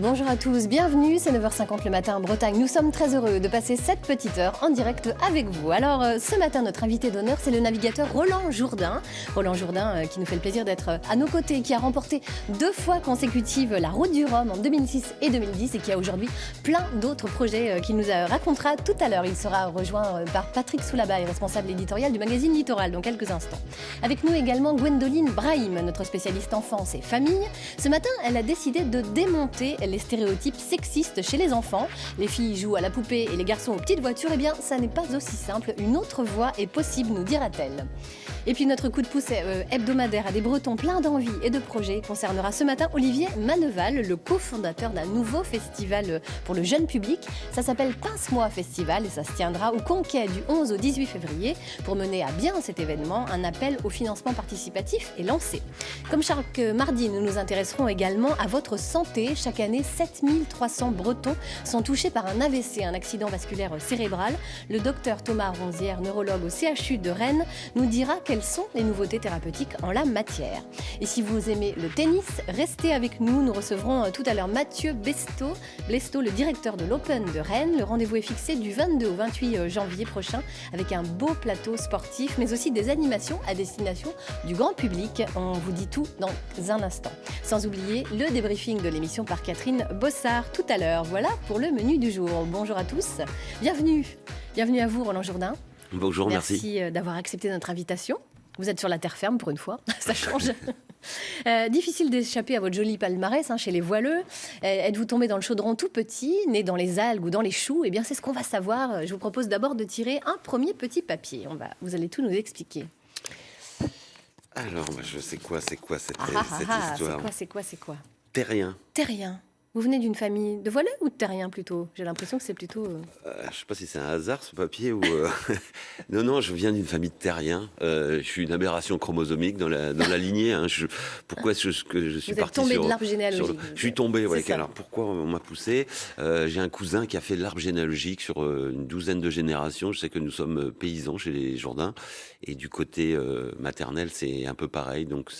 Bonjour à tous, bienvenue, c'est 9h50 le matin en Bretagne. Nous sommes très heureux de passer cette petite heure en direct avec vous. Alors ce matin, notre invité d'honneur, c'est le navigateur Roland Jourdain. Roland Jourdain qui nous fait le plaisir d'être à nos côtés, qui a remporté 2 fois consécutives la Route du Rhum en 2006 et 2010 et qui a aujourd'hui plein d'autres projets qu'il nous racontera tout à l'heure. Il sera rejoint par Patrick Soulabaye, responsable éditorial du magazine Littoral, dans quelques instants. Avec nous également Gwendoline Brahim, notre spécialiste enfance et famille. Ce matin, elle a décidé de démonter les stéréotypes sexistes chez les enfants. Les filles jouent à la poupée et les garçons aux petites voitures. Eh bien, ça n'est pas aussi simple. Une autre voie est possible, nous dira-t-elle. Et puis notre coup de pouce hebdomadaire à des Bretons pleins d'envie et de projets concernera ce matin Olivier Manneval, le cofondateur d'un nouveau festival pour le jeune public. Ça s'appelle Pince-moi Festival et ça se tiendra au Conquet du 11 au 18 février. Pour mener à bien cet événement, un appel au financement participatif est lancé. Comme chaque mardi, nous nous intéresserons également à votre santé. Chaque année, 7300 Bretons sont touchés par un AVC, un accident vasculaire cérébral. Le docteur Thomas Ronzière, neurologue au CHU de Rennes, nous dira quelles sont les nouveautés thérapeutiques en la matière. Et si vous aimez le tennis, restez avec nous. Nous recevrons tout à l'heure Mathieu Blesto, le directeur de l'Open de Rennes. Le rendez-vous est fixé du 22 au 28 janvier prochain avec un beau plateau sportif, mais aussi des animations à destination du grand public. On vous dit tout dans un instant. Sans oublier le débriefing de l'émission par Catherine Bossard tout à l'heure. Voilà pour le menu du jour. Bonjour à tous. Bienvenue à vous, Roland Jourdain. Bonjour, merci. Merci d'avoir accepté notre invitation. Vous êtes sur la terre ferme pour une fois, ça change. Difficile d'échapper à votre joli palmarès chez les voileux. Êtes-vous tombé dans le chaudron tout petit, né dans les algues ou dans les choux? Eh bien, c'est ce qu'on va savoir. Je vous propose d'abord de tirer un premier petit papier. Vous allez tout nous expliquer. Alors, je sais quoi cette histoire. C'est quoi Terrien. Terrien. Vous venez d'une famille de voileux ou de terriens plutôt? J'ai l'impression que c'est plutôt... Je ne sais pas si c'est un hasard ce papier ou... Non, je viens d'une famille de terriens. Je suis une aberration chromosomique dans la lignée. Pourquoi est-ce que je suis parti sur... Vous êtes tombé de l'arbre généalogique. Je suis tombé, ouais. Alors pourquoi on m'a poussé? J'ai un cousin qui a fait l'arbre généalogique sur une douzaine de générations. Je sais que nous sommes paysans chez les Jourdains. Et du côté maternel, c'est un peu pareil. Donc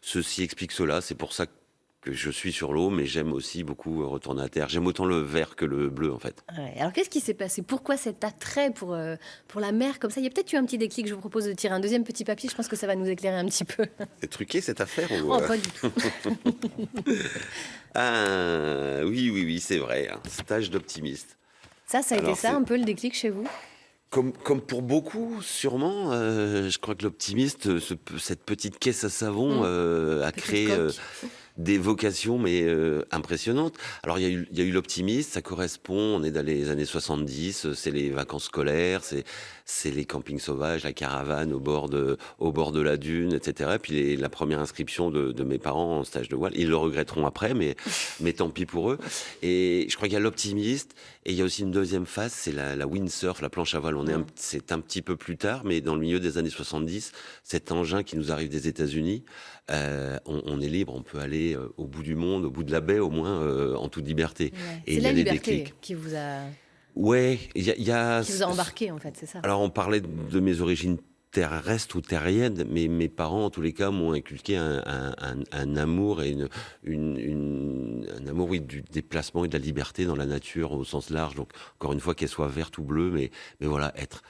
ceci explique cela. C'est pour ça que je suis sur l'eau, mais j'aime aussi beaucoup retourner à terre. J'aime autant le vert que le bleu, en fait. Ouais. Alors, qu'est-ce qui s'est passé? Pourquoi cet attrait pour la mer comme ça? Il y a peut-être eu un petit déclic. Je vous propose de tirer un deuxième petit papier. Je pense que ça va nous éclairer un petit peu. C'est truqué, cette affaire ou... Oh, pas du tout. Oui, c'est vrai. Un stage d'optimiste. Ça a été ça, un peu le déclic chez vous? Comme pour beaucoup, sûrement, je crois que l'optimiste, cette petite caisse à savon, a créé des vocations, mais impressionnantes. Alors, il y a eu l'optimiste, ça correspond, on est dans les années 70, c'est les vacances scolaires, c'est les campings sauvages, la caravane au bord de la dune, etc. Et puis la première inscription de mes parents en stage de voile, ils le regretteront après, mais tant pis pour eux. Et je crois qu'il y a l'optimiste, et il y a aussi une deuxième phase, c'est la windsurf, la planche à voile. C'est un petit peu plus tard, mais dans le milieu des années 70, cet engin qui nous arrive des États-Unis, on est libre, on peut aller au bout du monde, au bout de la baie, au moins en toute liberté. Ouais. Et c'est la liberté qui vous a... Ouais, qui vous a embarqué, en fait, c'est ça. Alors, on parlait de mes origines terrestres ou terriennes, mais mes parents, en tous les cas, m'ont inculqué un amour et un amour, oui, du déplacement et de la liberté dans la nature au sens large. Donc, encore une fois, qu'elle soit verte ou bleue, mais voilà, être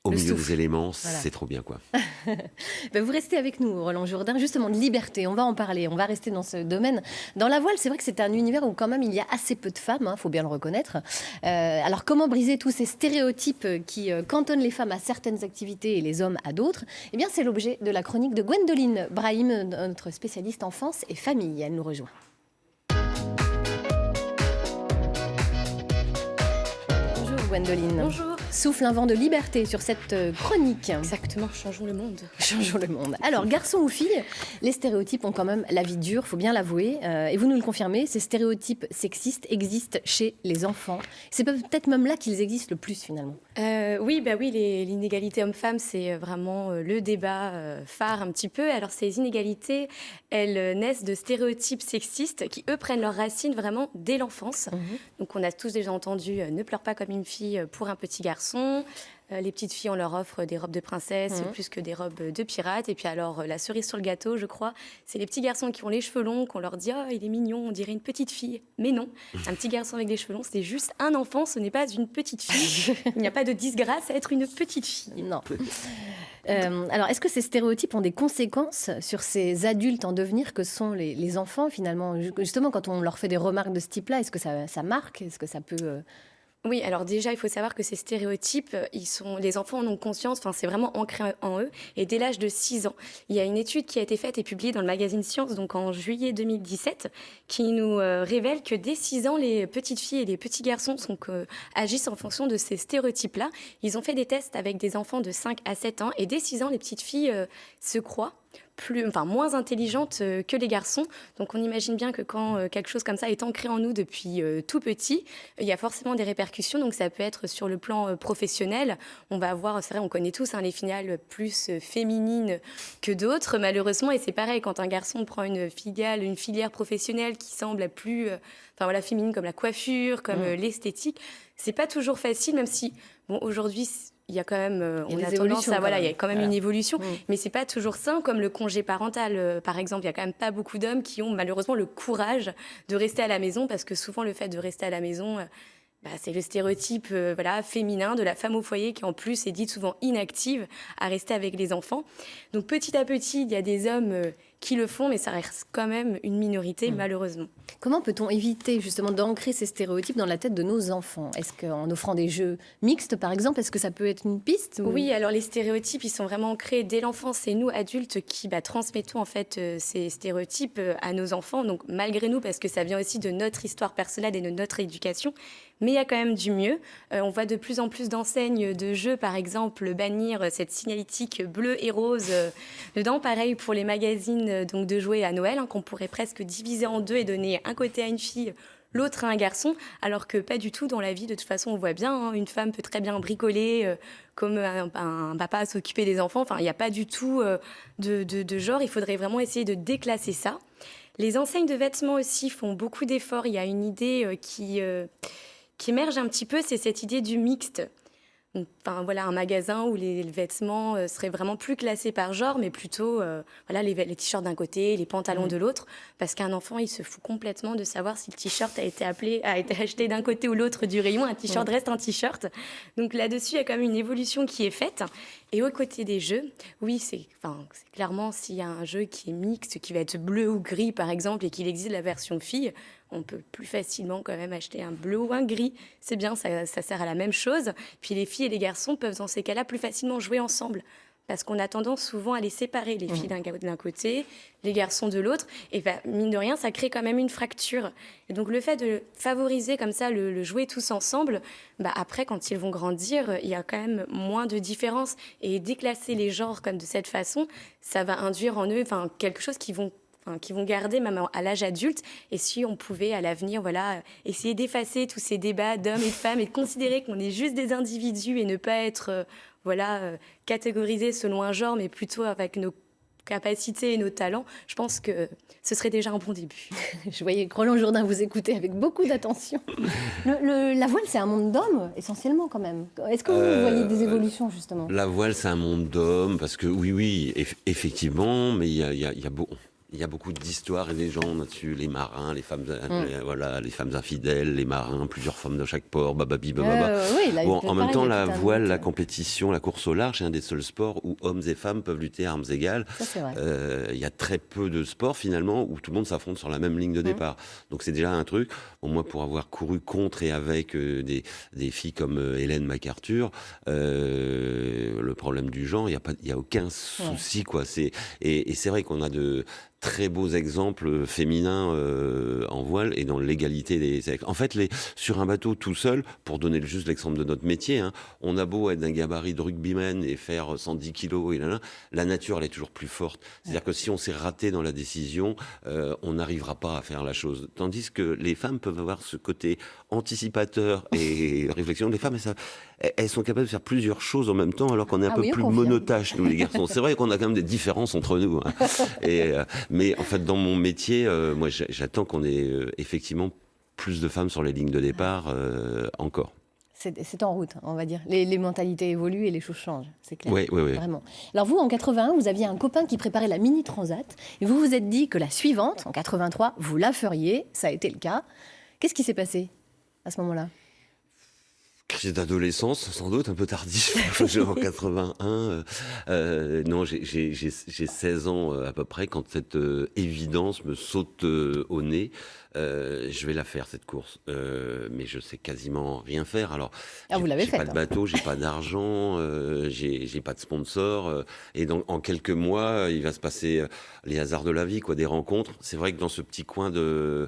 au milieu des éléments, voilà. C'est trop bien, quoi. Vous restez avec nous, Roland Jourdain, justement de liberté, on va en parler, on va rester dans ce domaine. Dans la voile, c'est vrai que c'est un univers où quand même il y a assez peu de femmes, faut bien le reconnaître. Alors comment briser tous ces stéréotypes qui cantonnent les femmes à certaines activités et les hommes à d'autres? Eh bien, c'est l'objet de la chronique de Gwendoline Brahim, notre spécialiste enfance et famille. Elle nous rejoint. Bonjour Gwendoline. Bonjour. Souffle un vent de liberté sur cette chronique. Exactement, changeons le monde. Changeons le monde. Alors, garçons ou filles, les stéréotypes ont quand même la vie dure, faut bien l'avouer. Et vous nous le confirmez, ces stéréotypes sexistes existent chez les enfants. C'est peut-être même là qu'ils existent le plus finalement. Oui, l'inégalité homme-femme, c'est vraiment le débat phare un petit peu. Alors, ces inégalités, elles naissent de stéréotypes sexistes qui, eux, prennent leurs racines vraiment dès l'enfance. Donc, on a tous déjà entendu « ne pleure pas comme une fille pour un petit garçon ». Les petites filles, on leur offre des robes de princesse plus que des robes de pirates. Et puis alors, la cerise sur le gâteau, je crois, c'est les petits garçons qui ont les cheveux longs, qu'on leur dit « Oh, il est mignon, on dirait une petite fille ». Mais non, un petit garçon avec les cheveux longs, c'est juste un enfant, ce n'est pas une petite fille. Il n'y a pas de disgrâce à être une petite fille. Non. Alors, est-ce que ces stéréotypes ont des conséquences sur ces adultes en devenir que sont les enfants, finalement? Justement, quand on leur fait des remarques de ce type-là, est-ce que ça marque? Est-ce que ça peut... Oui, alors déjà, il faut savoir que ces stéréotypes, les enfants en ont conscience, c'est vraiment ancré en eux. Et dès l'âge de 6 ans, il y a une étude qui a été faite et publiée dans le magazine Science, donc en juillet 2017, qui nous révèle que dès 6 ans, les petites filles et les petits garçons agissent en fonction de ces stéréotypes-là. Ils ont fait des tests avec des enfants de 5 à 7 ans, et dès 6 ans, les petites filles se croient moins intelligentes que les garçons. Donc on imagine bien que quand quelque chose comme ça est ancré en nous depuis tout petit, il y a forcément des répercussions. Donc ça peut être sur le plan professionnel. On va avoir, c'est vrai, on connaît tous les filiales plus féminines que d'autres, malheureusement. Et c'est pareil, quand un garçon prend une filière professionnelle qui semble plus féminine, comme la coiffure, comme l'esthétique, c'est pas toujours facile, même si, aujourd'hui, il y a quand même, on a tendance à, il y a quand même une évolution, mais c'est pas toujours sain, comme le congé parental, par exemple. Il y a quand même pas beaucoup d'hommes qui ont malheureusement le courage de rester à la maison, parce que souvent le fait de rester à la maison, c'est le stéréotype féminin de la femme au foyer qui en plus est dite souvent inactive à rester avec les enfants. Donc petit à petit, il y a des hommes qui le font, mais ça reste quand même une minorité, malheureusement. Comment peut-on éviter justement d'ancrer ces stéréotypes dans la tête de nos enfants? Est-ce qu'en offrant des jeux mixtes, par exemple, est-ce que ça peut être une piste Oui, alors les stéréotypes, ils sont vraiment ancrés dès l'enfance. C'est nous, adultes, qui transmettons en fait ces stéréotypes à nos enfants. Donc malgré nous, parce que ça vient aussi de notre histoire personnelle et de notre éducation. Mais il y a quand même du mieux. On voit de plus en plus d'enseignes de jeux, par exemple, bannir cette signalétique bleue et rose dedans. Pareil pour les magazines de jouets à Noël, qu'on pourrait presque diviser en deux et donner un côté à une fille, l'autre à un garçon, alors que pas du tout dans la vie. De toute façon, on voit bien, une femme peut très bien bricoler, comme un papa s'occuper des enfants. Il n'y a pas du tout de genre. Il faudrait vraiment essayer de déclasser ça. Les enseignes de vêtements aussi font beaucoup d'efforts. Il y a une idée qui émerge un petit peu, c'est cette idée du mixte. Un magasin où les vêtements seraient vraiment plus classés par genre, mais plutôt les t-shirts d'un côté, les pantalons de l'autre, parce qu'un enfant, il se fout complètement de savoir si le t-shirt a été acheté d'un côté ou l'autre du rayon. Un t-shirt reste un t-shirt. Donc là-dessus, il y a quand même une évolution qui est faite. Et au côté des jeux, oui, c'est clairement, s'il y a un jeu qui est mixte, qui va être bleu ou gris, par exemple, et qu'il existe la version fille, on peut plus facilement quand même acheter un bleu ou un gris. C'est bien, ça sert à la même chose. Puis les filles et les garçons peuvent dans ces cas-là plus facilement jouer ensemble. Parce qu'on a tendance souvent à les séparer, les filles d'un côté, les garçons de l'autre. Et mine de rien, ça crée quand même une fracture. Et donc le fait de favoriser comme ça le jouer tous ensemble, après, quand ils vont grandir, il y a quand même moins de différence. Et déclasser les genres comme de cette façon, ça va induire en eux quelque chose qui vont garder même à l'âge adulte. Et si on pouvait à l'avenir essayer d'effacer tous ces débats d'hommes et de femmes et de considérer qu'on est juste des individus et ne pas être catégorisés selon un genre, mais plutôt avec nos capacités et nos talents, je pense que ce serait déjà un bon début. Je voyais Roland Jourdain vous écouter avec beaucoup d'attention. La voile, c'est un monde d'hommes, essentiellement, quand même. Est-ce que vous voyez des évolutions, justement? La voile, c'est un monde d'hommes, parce que oui, effectivement, mais il y a beaucoup d'histoires et de légendes là-dessus. Les marins, les femmes, les femmes infidèles, les marins, plusieurs femmes de chaque port, bababi, bababa. En même temps, la voile, la compétition, la course au large, c'est un des seuls sports où hommes et femmes peuvent lutter à armes égales. Ça, c'est vrai. Il y a très peu de sports, finalement, où tout le monde s'affronte sur la même ligne de départ. Donc c'est déjà un truc. Moi, pour avoir couru contre et avec des filles comme Hélène MacArthur, le problème du genre, il y a aucun souci, quoi. Et c'est vrai qu'on a de très beaux exemples féminins en voile et dans l'égalité des sexes. En fait, sur un bateau tout seul, pour donner juste l'exemple de notre métier, on a beau être d'un gabarit de rugbyman et faire 110 kilos, la nature, elle est toujours plus forte. C'est-à-dire que si on s'est raté dans la décision, on n'arrivera pas à faire la chose. Tandis que les femmes peuvent avoir ce côté anticipateur et réflexion. Les femmes, elles sont capables de faire plusieurs choses en même temps, alors qu'on est un peu plus monotache, nous les garçons. C'est vrai qu'on a quand même des différences entre nous. Mais en fait, dans mon métier, moi, j'attends qu'on ait effectivement plus de femmes sur les lignes de départ encore. c'est en route, on va dire. Les mentalités évoluent et les choses changent, c'est clair. Oui. Vraiment. Alors vous, en 81, vous aviez un copain qui préparait la Mini Transat et vous vous êtes dit que la suivante, en 83, vous la feriez. Ça a été le cas. Qu'est-ce qui s'est passé à ce moment-là ? Crise d'adolescence, sans doute, un peu tardif, en 81. Non, j'ai 16 ans à peu près quand cette évidence me saute au nez. Je vais la faire, cette course. Mais je sais quasiment rien faire. Alors, vous l'avez j'ai faite, pas de bateau, j'ai pas d'argent, j'ai pas de sponsor. Et donc, en quelques mois, il va se passer les hasards de la vie, quoi, des rencontres. C'est vrai que dans ce petit coin de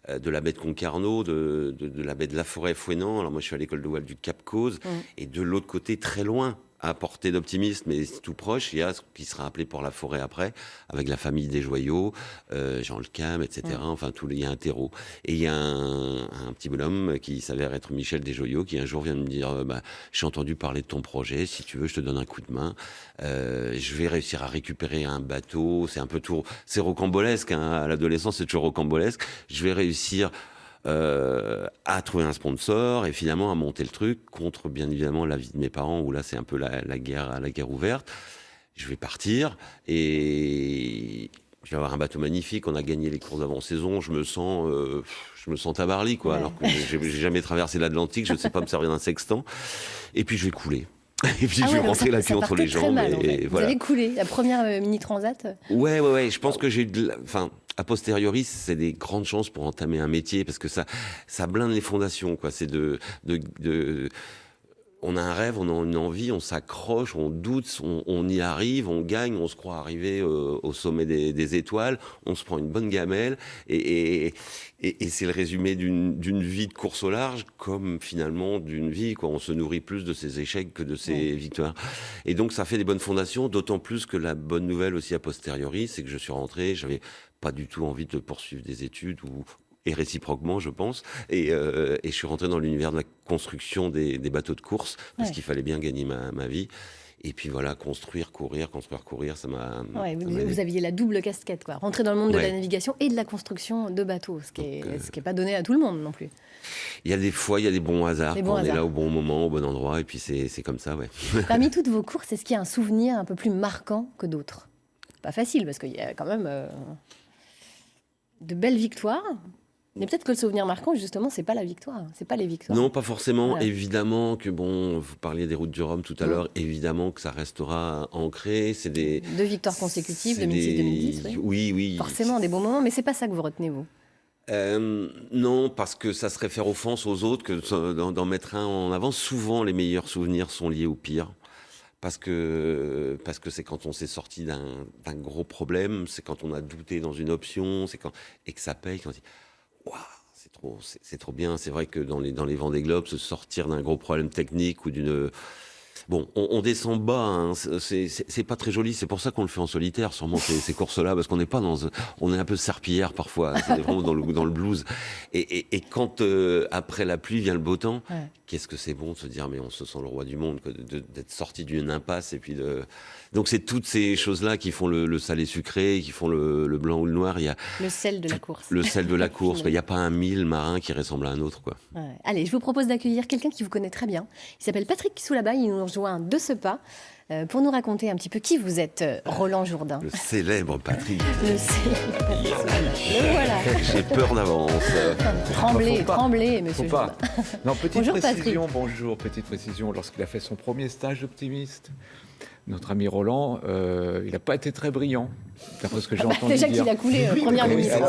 la baie de Concarneau, de la baie de la Forêt-Fouesnant. Alors moi, je suis à l'école de voile du Cap Cause. Et de l'autre côté, très loin, à portée d'optimisme, mais tout proche, il y a ce qui sera appelé Port la Forêt après, avec la famille des Joyaux, Jean Le Cam, etc. Enfin, il y a un terreau. Et il y a un petit bonhomme qui s'avère être Michel Desjoyaux, qui un jour vient me dire j'ai entendu parler de ton projet, si tu veux, je te donne un coup de main. Je vais réussir à récupérer un bateau. C'est un peu tout... C'est rocambolesque, hein, à l'adolescence, c'est toujours rocambolesque. Je vais réussir à trouver un sponsor et finalement à monter le truc contre bien évidemment l'avis de mes parents, où là c'est un peu la guerre ouverte. Je vais partir et je vais avoir un bateau magnifique. On a gagné les courses d'avant-saison. Je me sens Tabarly, quoi. Ouais. Alors que j'ai jamais traversé l'Atlantique. Je ne sais pas me servir d'un sextant. Et puis je vais couler. Et puis je vais rentrer la queue entre les jambes. Mal, en fait. Vous avez coulé la première Mini Transat. Ouais. Je pense que j'ai eu a posteriori, c'est des grandes chances pour entamer un métier parce que ça blinde les fondations, quoi. C'est on a un rêve, on a une envie, on s'accroche, on doute, on y arrive, on gagne, on se croit arriver au sommet des étoiles, on se prend une bonne gamelle et c'est le résumé d'une vie de course au large comme finalement d'une vie, quoi. On se nourrit plus de ses échecs que de ses victoires. Et donc ça fait des bonnes fondations, d'autant plus que la bonne nouvelle aussi a posteriori, c'est que je suis rentré, j'avais pas du tout envie de poursuivre des études et réciproquement, je pense. Et je suis rentré dans l'univers de la construction des bateaux de course, parce qu'il fallait bien gagner ma vie. Et puis voilà, construire, courir, ça m'a... Ouais, vous aviez la double casquette, quoi. Rentrer dans le monde de la navigation et de la construction de bateaux, ce qui est pas donné à tout le monde non plus. Il y a des fois, il y a des bons hasards. On est là au bon moment, au bon endroit, et puis c'est comme ça, ouais. Parmi toutes vos courses, est-ce qu'il y a un souvenir un peu plus marquant que d'autres ? Pas facile, parce qu'il y a quand même de belles victoires. Mais peut-être que le souvenir marquant, justement, c'est pas la victoire, c'est pas les victoires. Non, pas forcément. Voilà. Évidemment que, vous parliez des routes du Rhum tout à l'heure, évidemment que ça restera ancré. C'est 2 victoires consécutives, 2006-2010, oui. Forcément, des bons moments, mais c'est pas ça que vous retenez, vous. Non, parce que ça serait faire offense aux autres que d'en mettre un en avant. Souvent, les meilleurs souvenirs sont liés au pire. Parce que c'est quand on s'est sorti d'un gros problème, c'est quand on a douté dans une option, et que ça paye, quand on dit waouh, c'est trop bien. C'est vrai que dans les Vendée Globes, se sortir d'un gros problème technique ou d'une... Bon, on descend bas, hein, c'est pas très joli, c'est pour ça qu'on le fait en solitaire, sûrement ces courses-là, parce qu'on n'est pas on est un peu serpillière parfois, c'est vraiment dans le blues. Et quand après la pluie vient le beau temps, qu'est-ce que c'est bon de se dire, mais on se sent le roi du monde, d'être sorti d'une impasse, et puis donc c'est toutes ces choses-là qui font le salé sucré, qui font le blanc ou le noir. Il y a le sel de la course. Le sel de la course, il n'y a pas un mille marin qui ressemble à un autre, quoi. Ouais. Allez, je vous propose d'accueillir quelqu'un qui vous connaît très bien. Il s'appelle Patrick Soulabaille, il nous rejoint de ce pas pour nous raconter un petit peu qui vous êtes, Roland Jourdain. Le célèbre Patrick. Le voilà. J'ai peur d'avance. Tremblez, monsieur Jourdain. Non, petite Bonjour, précision, Patrick. bonjour, petite précision. Lorsqu'il a fait son premier stage d'optimiste, notre ami Roland, il n'a pas été très brillant, d'après ce que j'ai entendu déjà dire. Déjà qu'il a coulé première ministre.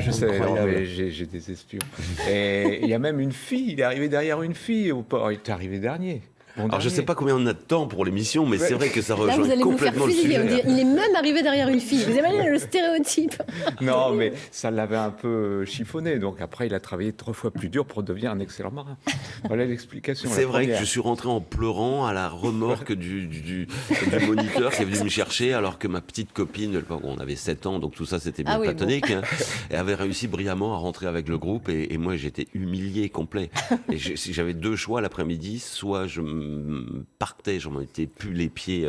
Je sais, non, mais j'ai des espions. Et il y a même une fille, il est arrivé derrière une fille au port, il est arrivé dernier. Alors je ne sais pas combien on a de temps pour l'émission, mais c'est vrai que ça rejoint complètement le sujet. Il est même arrivé derrière une fille. Vous imaginez le stéréotype? Non, mais ça l'avait un peu chiffonné. Donc après, il a travaillé 3 fois plus dur pour devenir un excellent marin. Voilà l'explication. C'est vrai que je suis rentré en pleurant à la remorque du moniteur qui est venu me chercher, alors que ma petite copine, on avait 7 ans, donc tout ça c'était bien platonique, hein, et avait réussi brillamment à rentrer avec le groupe, et moi j'étais humilié complet. Et j'avais 2 choix l'après-midi, soit je partais, j'en mettais plus les pieds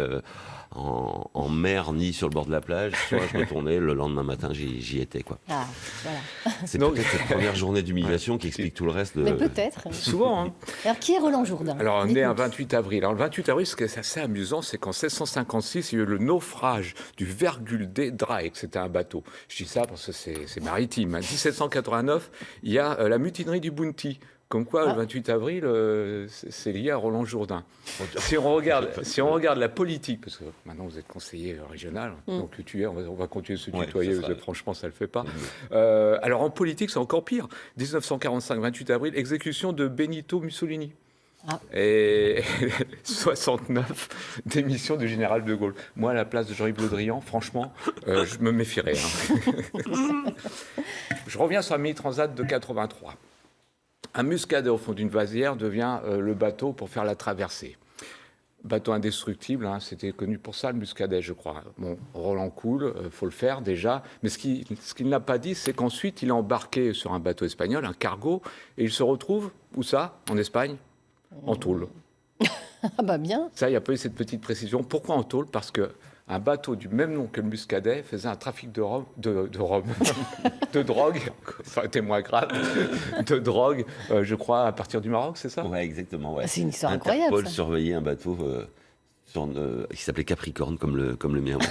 en mer ni sur le bord de la plage, soit je retournais, le lendemain matin j'y étais, quoi. Ah, voilà. C'est peut-être cette première journée d'humiliation qui explique tout le reste. Mais peut-être. Souvent, hein. Alors, qui est Roland Jourdain? Alors, on est Dites-nous. un 28 avril. Alors, le 28 avril, ce qui est assez amusant, c'est qu'en 1656, il y a eu le naufrage du Virgule D. Drake. C'était un bateau. Je dis ça parce que c'est maritime. En 1789, il y a la mutinerie du Bounty. Comme quoi, le 28 avril, c'est lié à Roland Jourdain. Si on regarde la politique, parce que maintenant vous êtes conseiller régional, donc on va continuer de se tutoyer, parce que franchement, ça ne le fait pas. Alors en politique, c'est encore pire. 1945, 28 avril, exécution de Benito Mussolini. Et 69, démission du général de Gaulle. Moi, à la place de Jean-Yves Le Drian, franchement, je me méfierais. Je reviens sur la mini-transat de 83. Un muscadet au fond d'une vasière devient le bateau pour faire la traversée. Bateau indestructible, hein, c'était connu pour ça, le muscadet, je crois. Bon, Roland coule, faut le faire déjà. Mais ce qu'il n'a pas dit, c'est qu'ensuite, il est embarqué sur un bateau espagnol, un cargo, et il se retrouve, où ça? En Espagne? En tôle. Ah bah bien. Ça, il n'y a pas eu cette petite précision. Pourquoi en tôle? Parce que un bateau du même nom que le muscadet faisait un trafic de drogue, ça aurait été moins grave, de drogue, je crois, à partir du Maroc, c'est ça? Ouais, exactement. Ouais. C'est une histoire incroyable. Interpol Ça. surveillait un bateau qui s'appelait Capricorne, comme le mien. Ouais.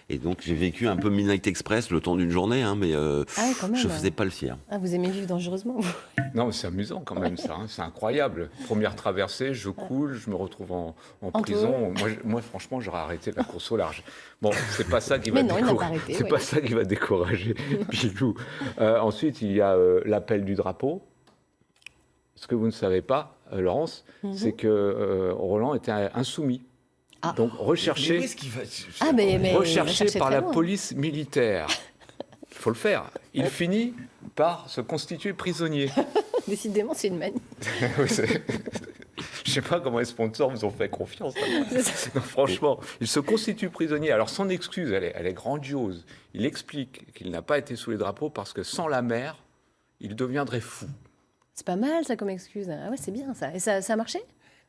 Et donc, j'ai vécu un peu Midnight Express le temps d'une journée, hein, mais Quand même. je ne faisais pas le fier. Ah, vous aimez vivre dangereusement, vous? Non, mais c'est amusant quand même, ça. Hein, c'est incroyable. Première traversée, je coule, je me retrouve en prison. Moi, franchement, j'aurais arrêté la course au large. Bon, c'est pas ça qui va décourager. C'est pas ça qui va décourager Bilou. Ensuite, il y a l'appel du drapeau. Ce que vous ne savez pas, Laurence, c'est que Roland était insoumis. Donc recherché, recherché par la police militaire. Il faut le faire. Il finit par se constituer prisonnier. Décidément, c'est une manie. Oui, je ne sais pas comment les sponsors vous ont fait confiance. Non, franchement, il se constitue prisonnier. Alors son excuse, elle est grandiose. Il explique qu'il n'a pas été sous les drapeaux parce que sans la mer, il deviendrait fou. C'est pas mal, ça, comme excuse. Ah ouais, c'est bien, ça. Et ça a marché?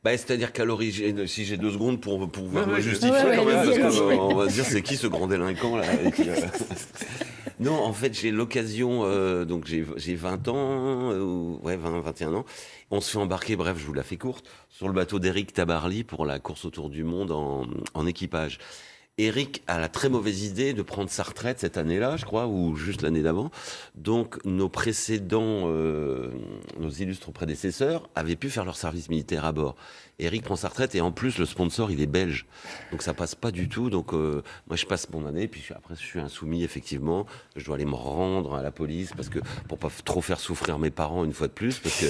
C'est-à-dire qu'à l'origine, si j'ai 2 secondes pour pouvoir me justifier, ouais, quand même, allez-y, parce allez-y. qu'on va se dire c'est qui ce grand délinquant là et puis, Non, en fait, j'ai l'occasion, donc j'ai 20 ans, 20, 21 ans. On se fait embarquer, bref, je vous la fais courte, sur le bateau d'Éric Tabarly pour la course autour du monde en équipage. Éric a la très mauvaise idée de prendre sa retraite cette année-là, je crois, ou juste l'année d'avant. Donc, nos illustres prédécesseurs avaient pu faire leur service militaire à bord. Éric prend sa retraite et en plus, le sponsor, il est belge. Donc, ça passe pas du tout. Donc, moi, je passe mon année, puis après, je suis insoumis, effectivement. Je dois aller me rendre à la police pour pas trop faire souffrir mes parents une fois de plus, parce que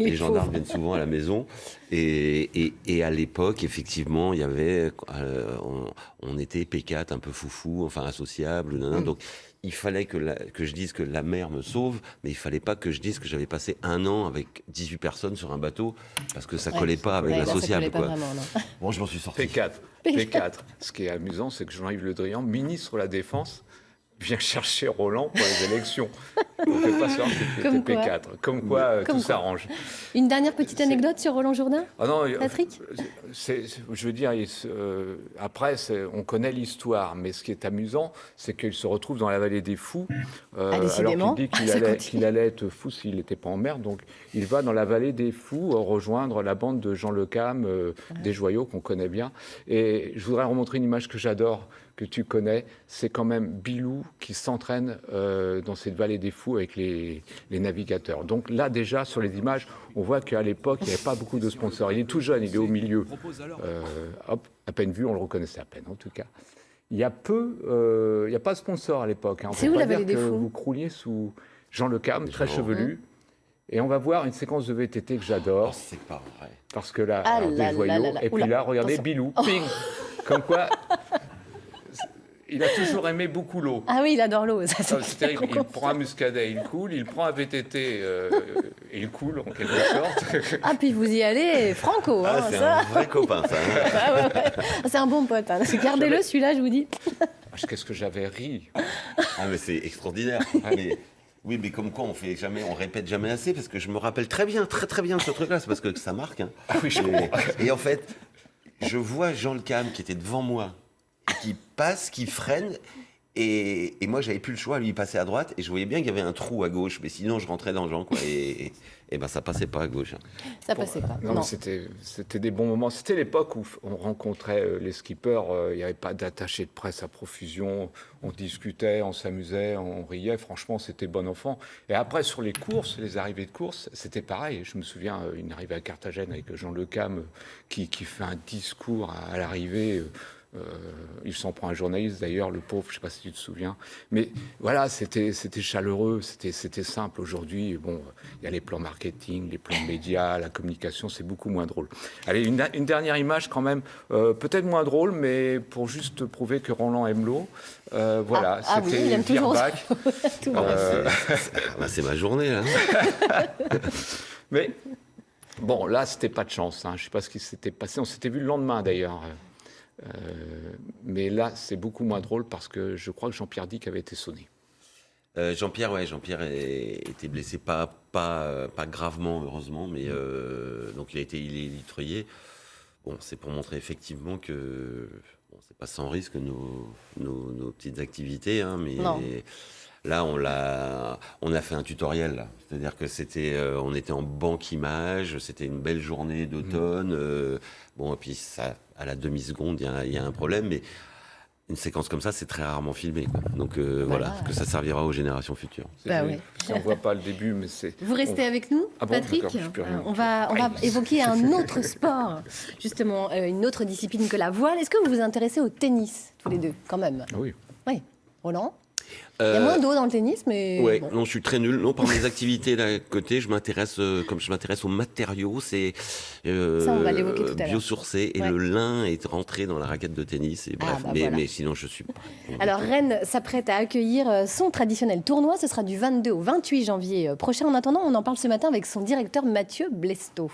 les gendarmes viennent souvent à la maison. Et à l'époque, effectivement, il y avait... on était P4, un peu foufou, enfin associable. Donc, il fallait que je dise que la mer me sauve, mais il fallait pas que je dise que j'avais passé 1 an avec 18 personnes sur un bateau, parce que ça collait pas avec l'associable. Ça collait pas vraiment, non. Bon, je m'en suis sorti. P4. Ce qui est amusant, c'est que Jean-Yves Le Drian, ministre de la Défense, vient chercher Roland pour les élections. On ne fait pas savoir que c'était P4. Comme quoi, tout s'arrange. Une dernière petite anecdote sur Roland Jourdain, Patrick? Je veux dire, après, on connaît l'histoire, mais ce qui est amusant, c'est qu'il se retrouve dans la vallée des fous, alors qu'il dit qu'il allait être fou s'il n'était pas en mer. Donc, il va dans la vallée des fous rejoindre la bande de Jean Le Cam, des Joyaux, qu'on connaît bien. Et je voudrais remontrer une image que j'adore, que tu connais, c'est quand même Bilou qui s'entraîne dans cette vallée des fous avec les navigateurs. Donc là, déjà, sur les images, on voit qu'à l'époque, il n'y avait pas beaucoup de sponsors. Il est tout jeune, il est au milieu. À peine vu, on le reconnaissait à peine, en tout cas. Il y a pas de sponsor à l'époque. Hein. C'est où la vallée des fous? Vous crouliez sous Jean Le Cam, très chevelu. Et on va voir une séquence de VTT que j'adore. C'est pas vrai. Parce que là, des Joyaux. Et puis là, regardez, attention. Bilou, ping. Comme quoi... Il a toujours aimé beaucoup l'eau. Ah oui, il adore l'eau. C'est terrible. Il prend un muscadet, il coule. Il prend un VTT, et il coule en quelque sorte. Ah, puis vous y allez, franco. C'est un vrai copain, ça. Ah, ouais. C'est un bon pote. Hein. Gardez-le, celui-là, je vous dis. Qu'est-ce que j'avais ri. Ah, mais c'est extraordinaire. Mais Oui, mais comme quoi on répète jamais assez, parce que je me rappelle très bien de ce truc-là, c'est parce que ça marque. Hein. Ah oui, je comprends. Et en fait, je vois Jean Le Cam qui était devant moi, et qui passe, qui freine, et moi j'avais plus le choix, lui il passait à droite, et je voyais bien qu'il y avait un trou à gauche, mais sinon je rentrais dans Jean, quoi, et ben ça passait pas à gauche. Hein. Ça passait pas. Non. C'était des bons moments. C'était l'époque où on rencontrait les skippers. Il n'y avait pas d'attaché de presse à profusion. On discutait, on s'amusait, on riait. Franchement, c'était bon enfant. Et après, sur les courses, les arrivées de course, c'était pareil. Je me souviens une arrivée à Carthagène avec Jean Le Cam qui fait un discours à l'arrivée. Il s'en prend un journaliste d'ailleurs, le pauvre, je ne sais pas si tu te souviens. Mais voilà, c'était chaleureux, c'était simple. Aujourd'hui, bon, il y a les plans marketing, les plans médias, la communication, c'est beaucoup moins drôle. Allez, une dernière image quand même, peut-être moins drôle, mais pour juste prouver que Roland aime l'eau. Voilà, c'était Virbac. C'est ma journée, là. Mais bon, là, c'était pas de chance. Hein. Je ne sais pas ce qui s'était passé. On s'était vu le lendemain d'ailleurs. Mais là, c'est beaucoup moins drôle parce que je crois que Jean-Pierre Dick avait été sonné. Jean-Pierre était blessé, pas gravement, heureusement, mais donc il est élitreuillé. Bon, c'est pour montrer effectivement que c'est pas sans risque nos petites activités, hein, mais non. Là, on a fait un tutoriel. Là. C'est-à-dire que on était en banque image, c'était une belle journée d'automne. Bon, et puis ça, à la demi-seconde, il y a un problème, mais une séquence comme ça, c'est très rarement filmé. Quoi. Donc voilà, que ça servira aux générations futures. Oui. On ne voit pas le début, mais c'est... Vous restez avec nous, Patrick. On va évoquer un autre sport, justement, une autre discipline que la voile. Est-ce que vous vous intéressez au tennis, tous les deux, quand même? Oui. Oui. Roland? Il y a moins d'eau dans le tennis, mais... Ouais, bon. non, je suis très nul. Non, par mes activités là, côté, comme je m'intéresse aux matériaux, c'est ça, on va l'évoquer tout à l'heure. biosourcé, et le lin est rentré dans la raquette de tennis. Et bref, mais sinon, je suis pas... Alors, Rennes s'apprête à accueillir son traditionnel tournoi. Ce sera du 22 au 28 janvier prochain. En attendant, on en parle ce matin avec son directeur Mathieu Blesto.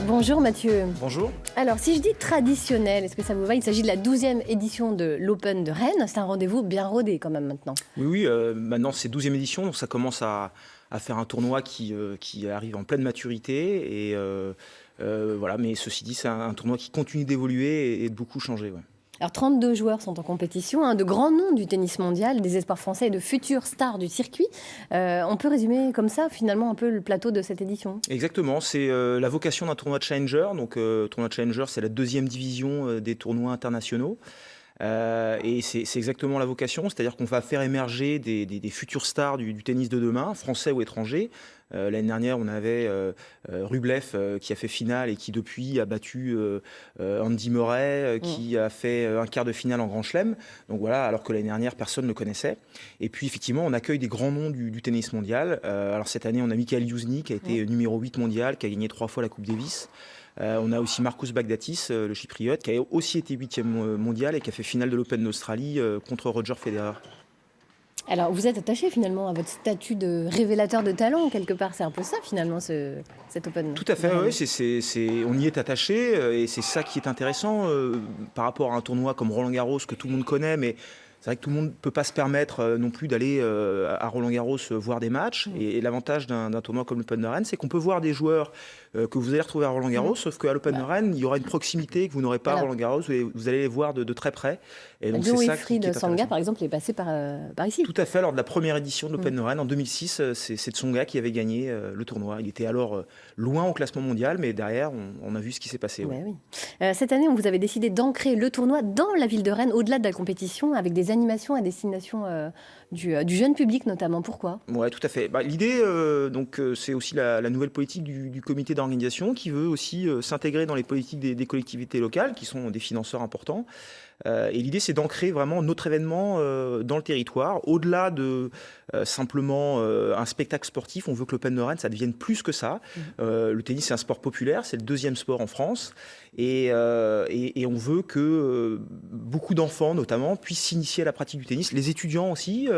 Bonjour Mathieu. Bonjour. Alors, si je dis traditionnel, est-ce que ça vous va? Il s'agit de la 12e édition de l'Open de Rennes. C'est un rendez-vous bien rodé quand même maintenant. Oui, maintenant c'est 12e édition, donc ça commence à faire un tournoi qui arrive en pleine maturité. Et voilà, mais ceci dit, c'est un tournoi qui continue d'évoluer et de beaucoup changer. Ouais. Alors 32 joueurs sont en compétition, de grands noms du tennis mondial, des espoirs français et de futures stars du circuit. On peut résumer comme ça finalement un peu le plateau de cette édition. Exactement, c'est la vocation d'un tournoi Challenger. Donc tournoi Challenger, c'est la 2e division des tournois internationaux. Et c'est exactement la vocation, c'est-à-dire qu'on va faire émerger des futures stars du tennis de demain, français ou étrangers. L'année dernière, on avait Rublev qui a fait finale et qui depuis a battu Andy Murray, qui a fait un quart de finale en Grand Chelem. Donc voilà, alors que l'année dernière, personne ne le connaissait. Et puis effectivement, on accueille des grands noms du tennis mondial. Alors cette année, on a Michael Youzhny qui a été numéro 8 mondial, qui a gagné 3 fois la Coupe Davis. On a aussi Marcus Baghdatis, le chypriote, qui a aussi été 8e mondial et qui a fait finale de l'Open d'Australie contre Roger Federer. Alors, vous êtes attaché finalement à votre statut de révélateur de talent, quelque part. C'est un peu ça finalement, cet Open. Tout à fait, oui. On y est attaché et c'est ça qui est intéressant par rapport à un tournoi comme Roland-Garros que tout le monde connaît, mais c'est vrai que tout le monde ne peut pas se permettre non plus d'aller à Roland-Garros voir des matchs. Et l'avantage d'un tournoi comme l'Open de Rennes, c'est qu'on peut voir des joueurs que vous allez retrouver à Roland-Garros, sauf qu'à l'Open de Rennes, il y aura une proximité que vous n'aurez pas à Roland-Garros, et vous allez les voir de très près. Et donc c'est ça qui est Tsonga, par exemple, est passé par ici. Tout à fait, lors de la première édition de l'Open de Rennes, en 2006, c'est Tsonga qui avait gagné le tournoi. Il était alors loin au classement mondial, mais derrière, on a vu ce qui s'est passé. Ouais. Oui. Cette année, on vous avait décidé d'ancrer le tournoi dans la ville de Rennes, au-delà de la compétition, avec des animations à destination du jeune public notamment. Pourquoi? Oui, tout à fait. L'idée, c'est aussi la nouvelle politique du comité d'organisation qui veut aussi s'intégrer dans les politiques des collectivités locales, qui sont des financeurs importants. Et l'idée, c'est d'ancrer vraiment notre événement dans le territoire. Au-delà de simplement un spectacle sportif, on veut que l'Open de Rennes, ça devienne plus que ça. Le tennis, c'est un sport populaire, c'est le 2e sport en France. Et on veut que beaucoup d'enfants, notamment, puissent s'initier à la pratique du tennis. Les étudiants aussi,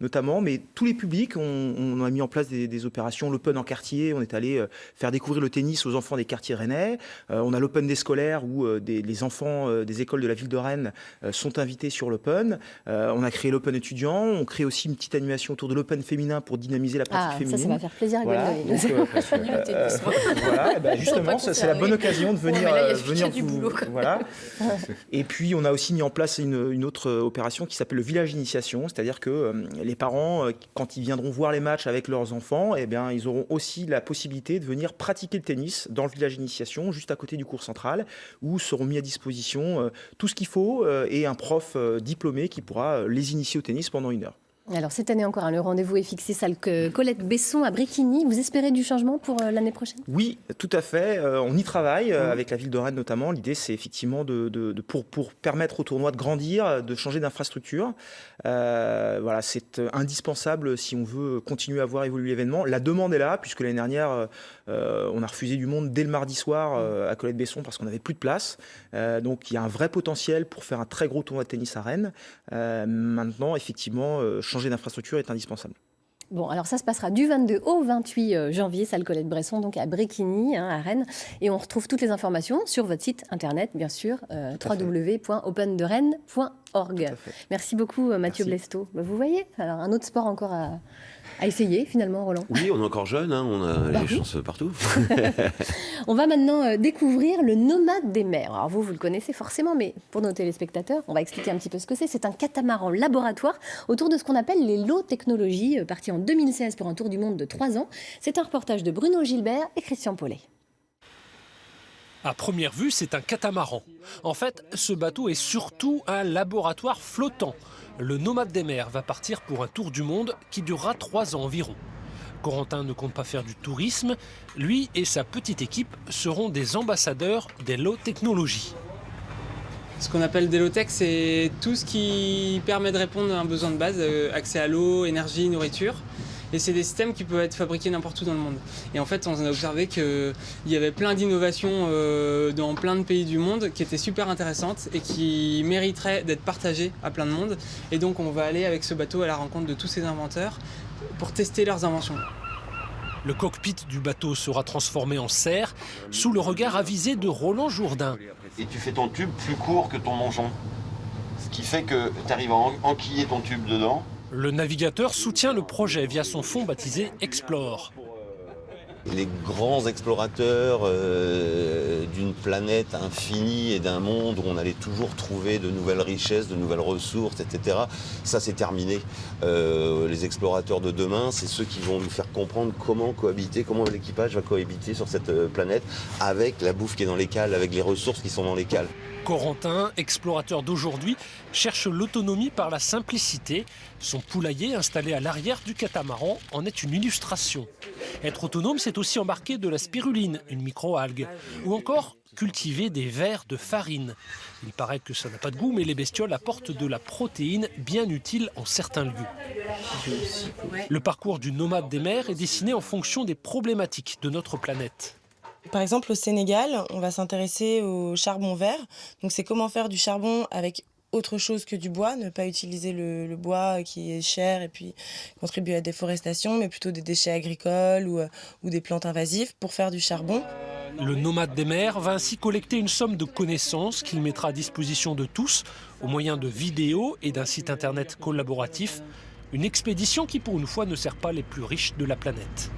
notamment, mais tous les publics. On a mis en place des opérations. L'Open en quartier, on est allé faire découvrir le tennis aux enfants des quartiers rennais. On a l'Open des scolaires où les enfants des écoles de la ville de Rennes Rennes sont invités sur l'Open. On a créé l'Open étudiant, on crée aussi une petite animation autour de l'Open féminin pour dynamiser la pratique féminine. Ça va faire plaisir à voilà, justement, c'est la bonne occasion de venir, voilà. Et puis on a aussi mis en place une autre opération qui s'appelle le village d'initiation, c'est-à-dire que les parents, quand ils viendront voir les matchs avec leurs enfants, eh bien, ils auront aussi la possibilité de venir pratiquer le tennis dans le village d'initiation, juste à côté du cours central, où seront mis à disposition tout ce qu'il faut et un prof diplômé qui pourra les initier au tennis pendant 1 heure. Alors cette année encore, le rendez-vous est fixé salle Colette Besson à Bréquigny. Vous espérez du changement pour l'année prochaine ? Oui, tout à fait. On y travaille avec la ville de Rennes notamment. L'idée, c'est effectivement pour permettre au tournoi de grandir, de changer d'infrastructure. Voilà, c'est indispensable si on veut continuer à voir évoluer l'événement. La demande est là, puisque l'année dernière, on a refusé du monde dès le mardi soir à Colette Besson parce qu'on n'avait plus de place. Donc il y a un vrai potentiel pour faire un très gros tournoi de tennis à Rennes. Maintenant, effectivement, changer d'infrastructure est indispensable. Bon, alors ça se passera du 22 au 28 janvier, salle Colette Besson, donc à Bréquigny, à Rennes. Et on retrouve toutes les informations sur votre site internet, bien sûr, www.openderennes.org. Merci beaucoup, Mathieu Blesto. Vous voyez, alors un autre sport encore à essayer, finalement, Roland. Oui, on est encore jeune, on a les chances partout. On va maintenant découvrir le nomade des mers. Alors vous le connaissez forcément, mais pour nos téléspectateurs, on va expliquer un petit peu ce que c'est. C'est un catamaran laboratoire autour de ce qu'on appelle les low technologies, parti en 2016 pour un tour du monde de 3 ans. C'est un reportage de Bruno Gilbert et Christian Paulet. À première vue, c'est un catamaran. En fait, ce bateau est surtout un laboratoire flottant. Le nomade des mers va partir pour un tour du monde qui durera 3 ans environ. Corentin ne compte pas faire du tourisme. Lui et sa petite équipe seront des ambassadeurs des low technologies. Ce qu'on appelle des low-tech, c'est tout ce qui permet de répondre à un besoin de base, accès à l'eau, énergie, nourriture. Et c'est des systèmes qui peuvent être fabriqués n'importe où dans le monde. Et en fait, on a observé qu'il y avait plein d'innovations dans plein de pays du monde qui étaient super intéressantes et qui mériteraient d'être partagées à plein de monde. Et donc, on va aller avec ce bateau à la rencontre de tous ces inventeurs pour tester leurs inventions. Le cockpit du bateau sera transformé en serre sous le regard avisé de Roland Jourdain. Et tu fais ton tube plus court que ton manchon. Ce qui fait que tu arrives à enquiller ton tube dedans. Le navigateur soutient le projet via son fonds baptisé Explore. Les grands explorateurs d'une planète infinie et d'un monde où on allait toujours trouver de nouvelles richesses, de nouvelles ressources, etc. Ça, c'est terminé. Les explorateurs de demain, c'est ceux qui vont nous faire comprendre comment cohabiter, comment l'équipage va cohabiter sur cette planète avec la bouffe qui est dans les cales, avec les ressources qui sont dans les cales. Corentin, explorateur d'aujourd'hui, cherche l'autonomie par la simplicité. Son poulailler installé à l'arrière du catamaran en est une illustration. Être autonome, c'est aussi embarquer de la spiruline, une microalgue, ou encore cultiver des vers de farine. Il paraît que ça n'a pas de goût, mais les bestioles apportent de la protéine bien utile en certains lieux. Le parcours du nomade des mers est dessiné en fonction des problématiques de notre planète. Par exemple, au Sénégal, on va s'intéresser au charbon vert. Donc, c'est comment faire du charbon avec autre chose que du bois, ne pas utiliser le bois qui est cher et puis contribue à la déforestation, mais plutôt des déchets agricoles ou des plantes invasives pour faire du charbon. Le nomade des mers va ainsi collecter une somme de connaissances qu'il mettra à disposition de tous au moyen de vidéos et d'un site internet collaboratif. Une expédition qui, pour une fois, ne sert pas les plus riches de la planète.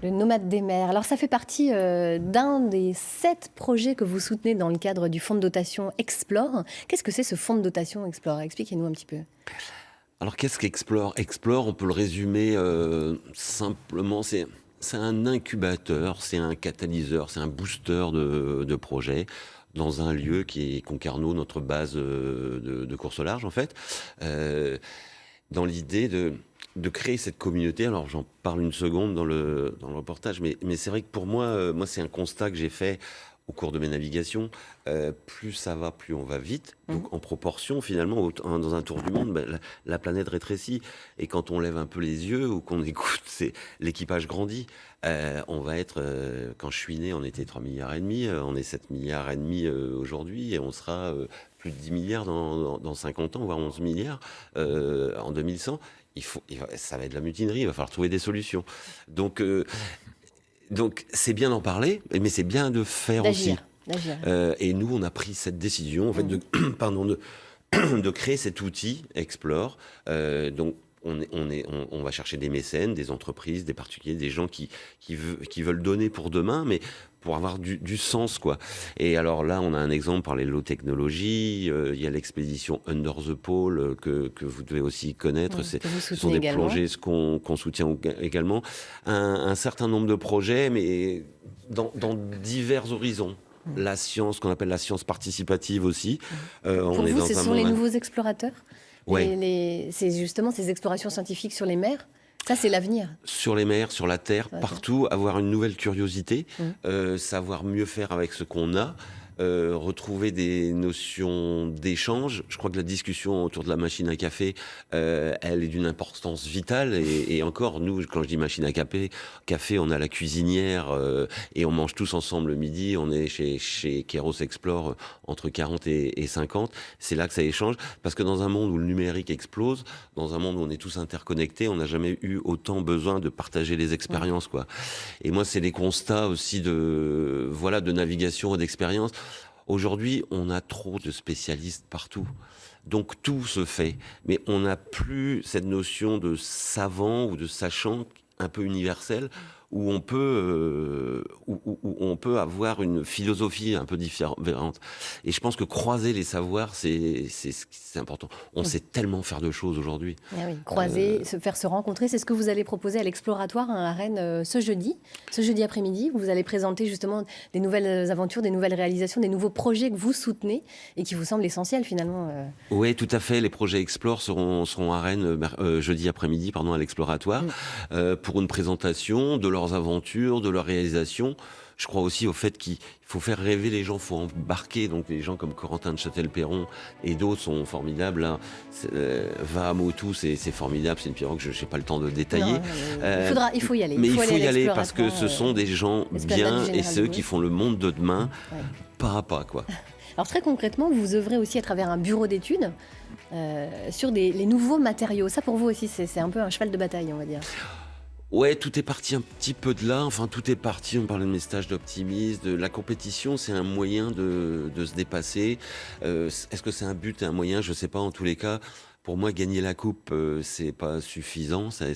Le nomade des mers. Alors ça fait partie d'un des 7 projets que vous soutenez dans le cadre du fonds de dotation Explore. Qu'est-ce que c'est ce fonds de dotation Explore ? Expliquez-nous un petit peu. Alors qu'est-ce qu'Explore ? Explore, on peut le résumer simplement, c'est un incubateur, c'est un catalyseur, c'est un booster de projets dans un lieu qui est Concarneau, notre base de course au large en fait, dans l'idée de créer cette communauté. Alors j'en parle une seconde dans le reportage, mais c'est vrai que pour moi c'est un constat que j'ai fait au cours de mes navigations. Plus ça va, plus on va vite. Donc en proportion, finalement, dans un tour du monde, la planète rétrécit. Et quand on lève un peu les yeux ou qu'on écoute, l'équipage grandit. On va être, quand je suis né, on était 3,5 milliards. On est 7,5 milliards aujourd'hui. Et on sera plus de 10 milliards dans 50 ans, voire 11 milliards en 2100. Ça va être de la mutinerie, il va falloir trouver des solutions. Donc c'est bien d'en parler, mais c'est bien de faire d'agir. aussi. Et nous, on a pris cette décision, en fait, de créer cet outil Explore. Donc, on va chercher des mécènes, des entreprises, des particuliers, des gens qui veulent donner pour demain, mais pour avoir du sens, quoi. Et alors là, on a un exemple par les low technologies. Il y a l'expédition Under the Pole que vous devez aussi connaître. Ce sont des plongées qu'on soutient également. Un certain nombre de projets, mais dans divers horizons. La science, qu'on appelle la science participative aussi. Pour vous, ce sont les nouveaux explorateurs? Ouais. C'est justement ces explorations scientifiques sur les mers. Ça, c'est l'avenir. Sur les mers, sur la terre, partout, avoir une nouvelle curiosité, savoir mieux faire avec ce qu'on a, retrouver des notions d'échange. Je crois que la discussion autour de la machine à café, elle est d'une importance vitale. Et encore, nous, quand je dis machine à café, on a la cuisinière et on mange tous ensemble le midi. On est chez Kairos Explore entre 40 et 50. C'est là que ça échange. Parce que dans un monde où le numérique explose, dans un monde où on est tous interconnectés, on n'a jamais eu autant besoin de partager les expériences, quoi. Et moi, c'est les constats aussi de navigation et d'expérience. Aujourd'hui, on a trop de spécialistes partout. Donc tout se fait. Mais on n'a plus cette notion de savant ou de sachant un peu universelle où on peut avoir une philosophie un peu différente. Et je pense que croiser les savoirs, c'est important. On sait tellement faire de choses aujourd'hui. Ah oui, croiser, faire se rencontrer, c'est ce que vous allez proposer à l'Exploratoire à Rennes ce jeudi après-midi. Vous allez présenter justement des nouvelles aventures, des nouvelles réalisations, des nouveaux projets que vous soutenez et qui vous semblent essentiels finalement. Oui, tout à fait. Les projets Explore seront à Rennes jeudi après-midi, à l'Exploratoire, pour une présentation de leurs aventures, de leurs réalisations. Je crois aussi au fait qu'il faut faire rêver les gens, il faut embarquer. Donc les gens comme Corentin de Châtel-Perron et d'autres sont formidables. Hein. Va à Motu, c'est formidable, c'est une pirogue, je n'ai pas le temps de détailler. Non, il faut y aller. Mais il faut y aller parce que ce sont des gens bien et ceux qui font le monde de demain pas à pas, quoi. Alors très concrètement, vous œuvrez aussi à travers un bureau d'études sur les nouveaux matériaux. Ça pour vous aussi, c'est un peu un cheval de bataille, on va dire. Ouais, tout est parti un petit peu de là. Enfin, tout est parti. On parlait de mes stages d'optimisme, de la compétition. C'est un moyen de se dépasser. Est-ce que c'est un but et un moyen? Je sais pas. En tous les cas, pour moi, gagner la coupe, c'est pas suffisant. Ça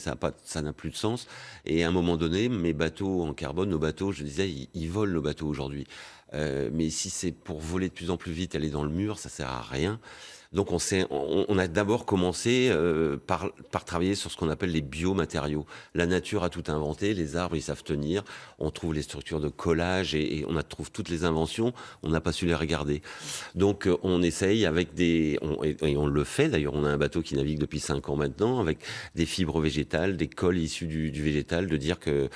n'a plus de sens. Et à un moment donné, mes bateaux en carbone, nos bateaux, je disais, ils volent nos bateaux aujourd'hui. Mais si c'est pour voler de plus en plus vite, aller dans le mur, ça sert à rien. Donc on a d'abord commencé par travailler sur ce qu'on appelle les biomatériaux. La nature a tout inventé, les arbres ils savent tenir, on trouve les structures de collage et on trouve toutes les inventions, on n'a pas su les regarder. Donc on essaye avec et on le fait d'ailleurs, on a un bateau qui navigue depuis 5 ans maintenant avec des fibres végétales, des cols issus du végétal, de dire que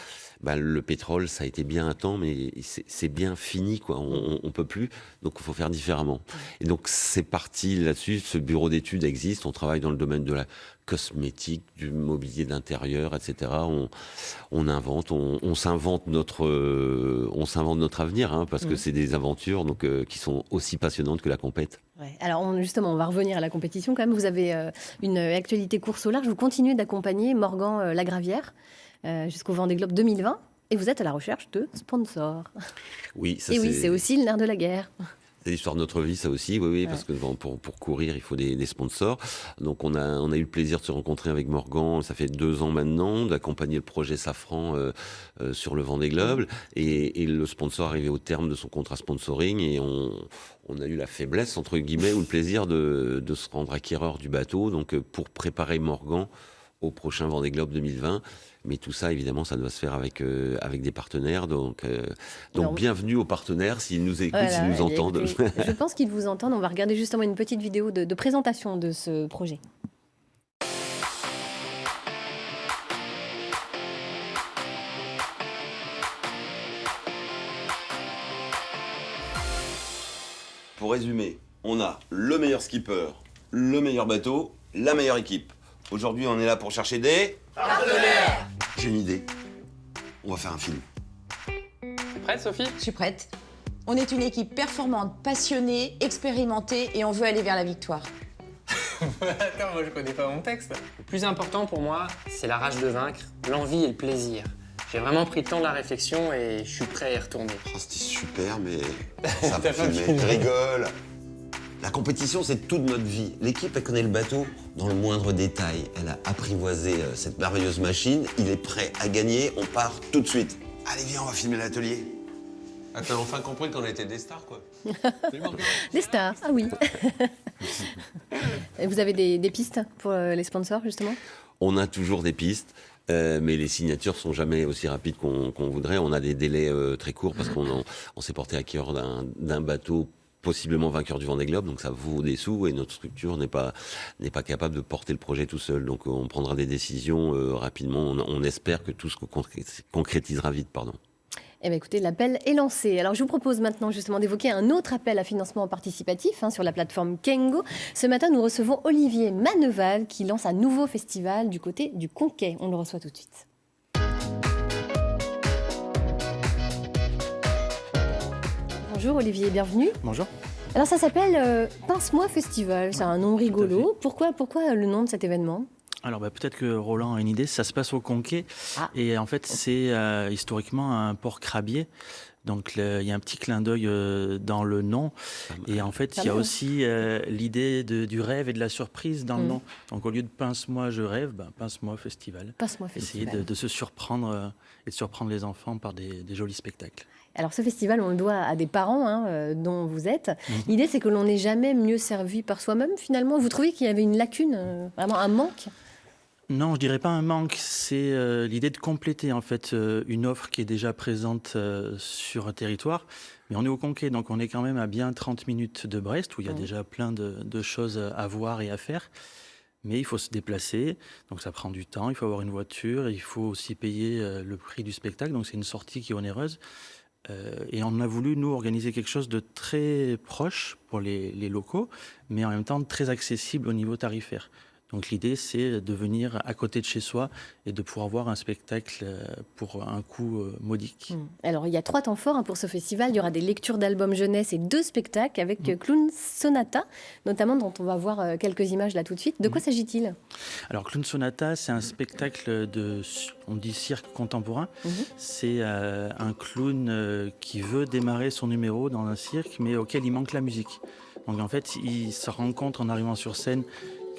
le pétrole, ça a été bien un temps, mais c'est bien fini, quoi. On peut plus, donc il faut faire différemment. Et donc c'est parti là-dessus. Ce bureau d'études existe. On travaille dans le domaine de la cosmétique, du mobilier d'intérieur, etc. On invente, on s'invente notre avenir, hein, parce que c'est des aventures donc qui sont aussi passionnantes que la compète. Ouais. Alors justement, on va revenir à la compétition quand même. Vous avez une actualité course au large. Vous continuez d'accompagner Morgan Lagravière jusqu'au Vendée Globe 2020 et vous êtes à la recherche de sponsors. Oui, ça c'est aussi le nerf de la guerre. C'est l'histoire de notre vie, ça aussi, oui, parce que pour courir, il faut des sponsors. Donc on a eu le plaisir de se rencontrer avec Morgan, ça fait 2 ans maintenant, d'accompagner le projet Safran sur le Vendée Globe. Et le sponsor arrivait au terme de son contrat sponsoring et on a eu la faiblesse, entre guillemets, ou le plaisir de se rendre acquéreur du bateau, donc pour préparer Morgan au prochain Vendée Globe 2020. Mais tout ça, évidemment, ça doit se faire avec des partenaires. Donc bienvenue aux partenaires s'ils nous écoutent, s'ils nous entendent. Écoutez, je pense qu'ils vous entendent. On va regarder justement une petite vidéo de présentation de ce projet. Pour résumer, on a le meilleur skipper, le meilleur bateau, la meilleure équipe. Aujourd'hui, on est là pour chercher des partenaires. J'ai une idée. On va faire un film. T'es prête, Sophie? Je suis prête. On est une équipe performante, passionnée, expérimentée et on veut aller vers la victoire. Attends, moi je connais pas mon texte. Le plus important pour moi, c'est la rage de vaincre, l'envie et le plaisir. J'ai vraiment pris le temps de la réflexion et je suis prêt à y retourner. Oh, c'était super, mais ça va filmer. Je rigole. La compétition, c'est toute notre vie. L'équipe, elle connaît le bateau dans le moindre détail. Elle a apprivoisé cette merveilleuse machine. Il est prêt à gagner. On part tout de suite. Allez, viens, on va filmer l'atelier. Ah, t'as enfin compris qu'on était des stars, quoi. Des stars, ah oui. Et vous avez des pistes pour les sponsors, justement ? On a toujours des pistes. Mais les signatures sont jamais aussi rapides qu'on voudrait. On a des délais très courts parce qu'on s'est porté acquéreur d'un bateau possiblement vainqueur du Vendée Globe, donc ça vaut des sous et notre structure n'est pas capable de porter le projet tout seul. Donc on prendra des décisions rapidement. On espère que tout se concrétisera vite, pardon. Eh bien, écoutez, l'appel est lancé. Alors, je vous propose maintenant justement d'évoquer un autre appel à financement participatif sur la plateforme Kengo. Ce matin, nous recevons Olivier Manneval qui lance un nouveau festival du côté du Conquet. On le reçoit tout de suite. Bonjour Olivier, bienvenue. Bonjour. Alors, ça s'appelle Pince-moi Festival. C'est un nom rigolo. Pourquoi le nom de cet événement ? Alors peut-être que Roland a une idée, ça se passe au Conquet et en fait c'est historiquement un port crabier, donc il y a un petit clin d'œil dans le nom et en fait il y a aussi l'idée du rêve et de la surprise dans le nom. Donc au lieu de Pince-moi je rêve, Pince-moi Festival. Pince-moi Festival. Essayer de se surprendre et de surprendre les enfants par des jolis spectacles. Alors ce festival, on le doit à des parents dont vous êtes. L'idée c'est que l'on n'est jamais mieux servi par soi-même finalement. Vous trouvez qu'il y avait une lacune, vraiment un manque ? Non, je dirais pas un manque, c'est l'idée de compléter en fait une offre qui est déjà présente sur un territoire. Mais on est au Conquet, donc on est quand même à bien 30 minutes de Brest, où il y a déjà plein de choses à voir et à faire. Mais il faut se déplacer, donc ça prend du temps, il faut avoir une voiture, il faut aussi payer le prix du spectacle, donc c'est une sortie qui est onéreuse. Et on a voulu, nous, organiser quelque chose de très proche pour les locaux, mais en même temps très accessible au niveau tarifaire. Donc l'idée, c'est de venir à côté de chez soi et de pouvoir voir un spectacle pour un coût modique. Alors, il y a 3 temps forts pour ce festival. Il y aura des lectures d'albums jeunesse et 2 spectacles avec Clown Sonata, notamment dont on va voir quelques images là tout de suite. De quoi s'agit-il ? Alors, Clown Sonata, c'est un spectacle on dit cirque contemporain. C'est un clown qui veut démarrer son numéro dans un cirque, mais auquel il manque la musique. Donc en fait, il se rend compte en arrivant sur scène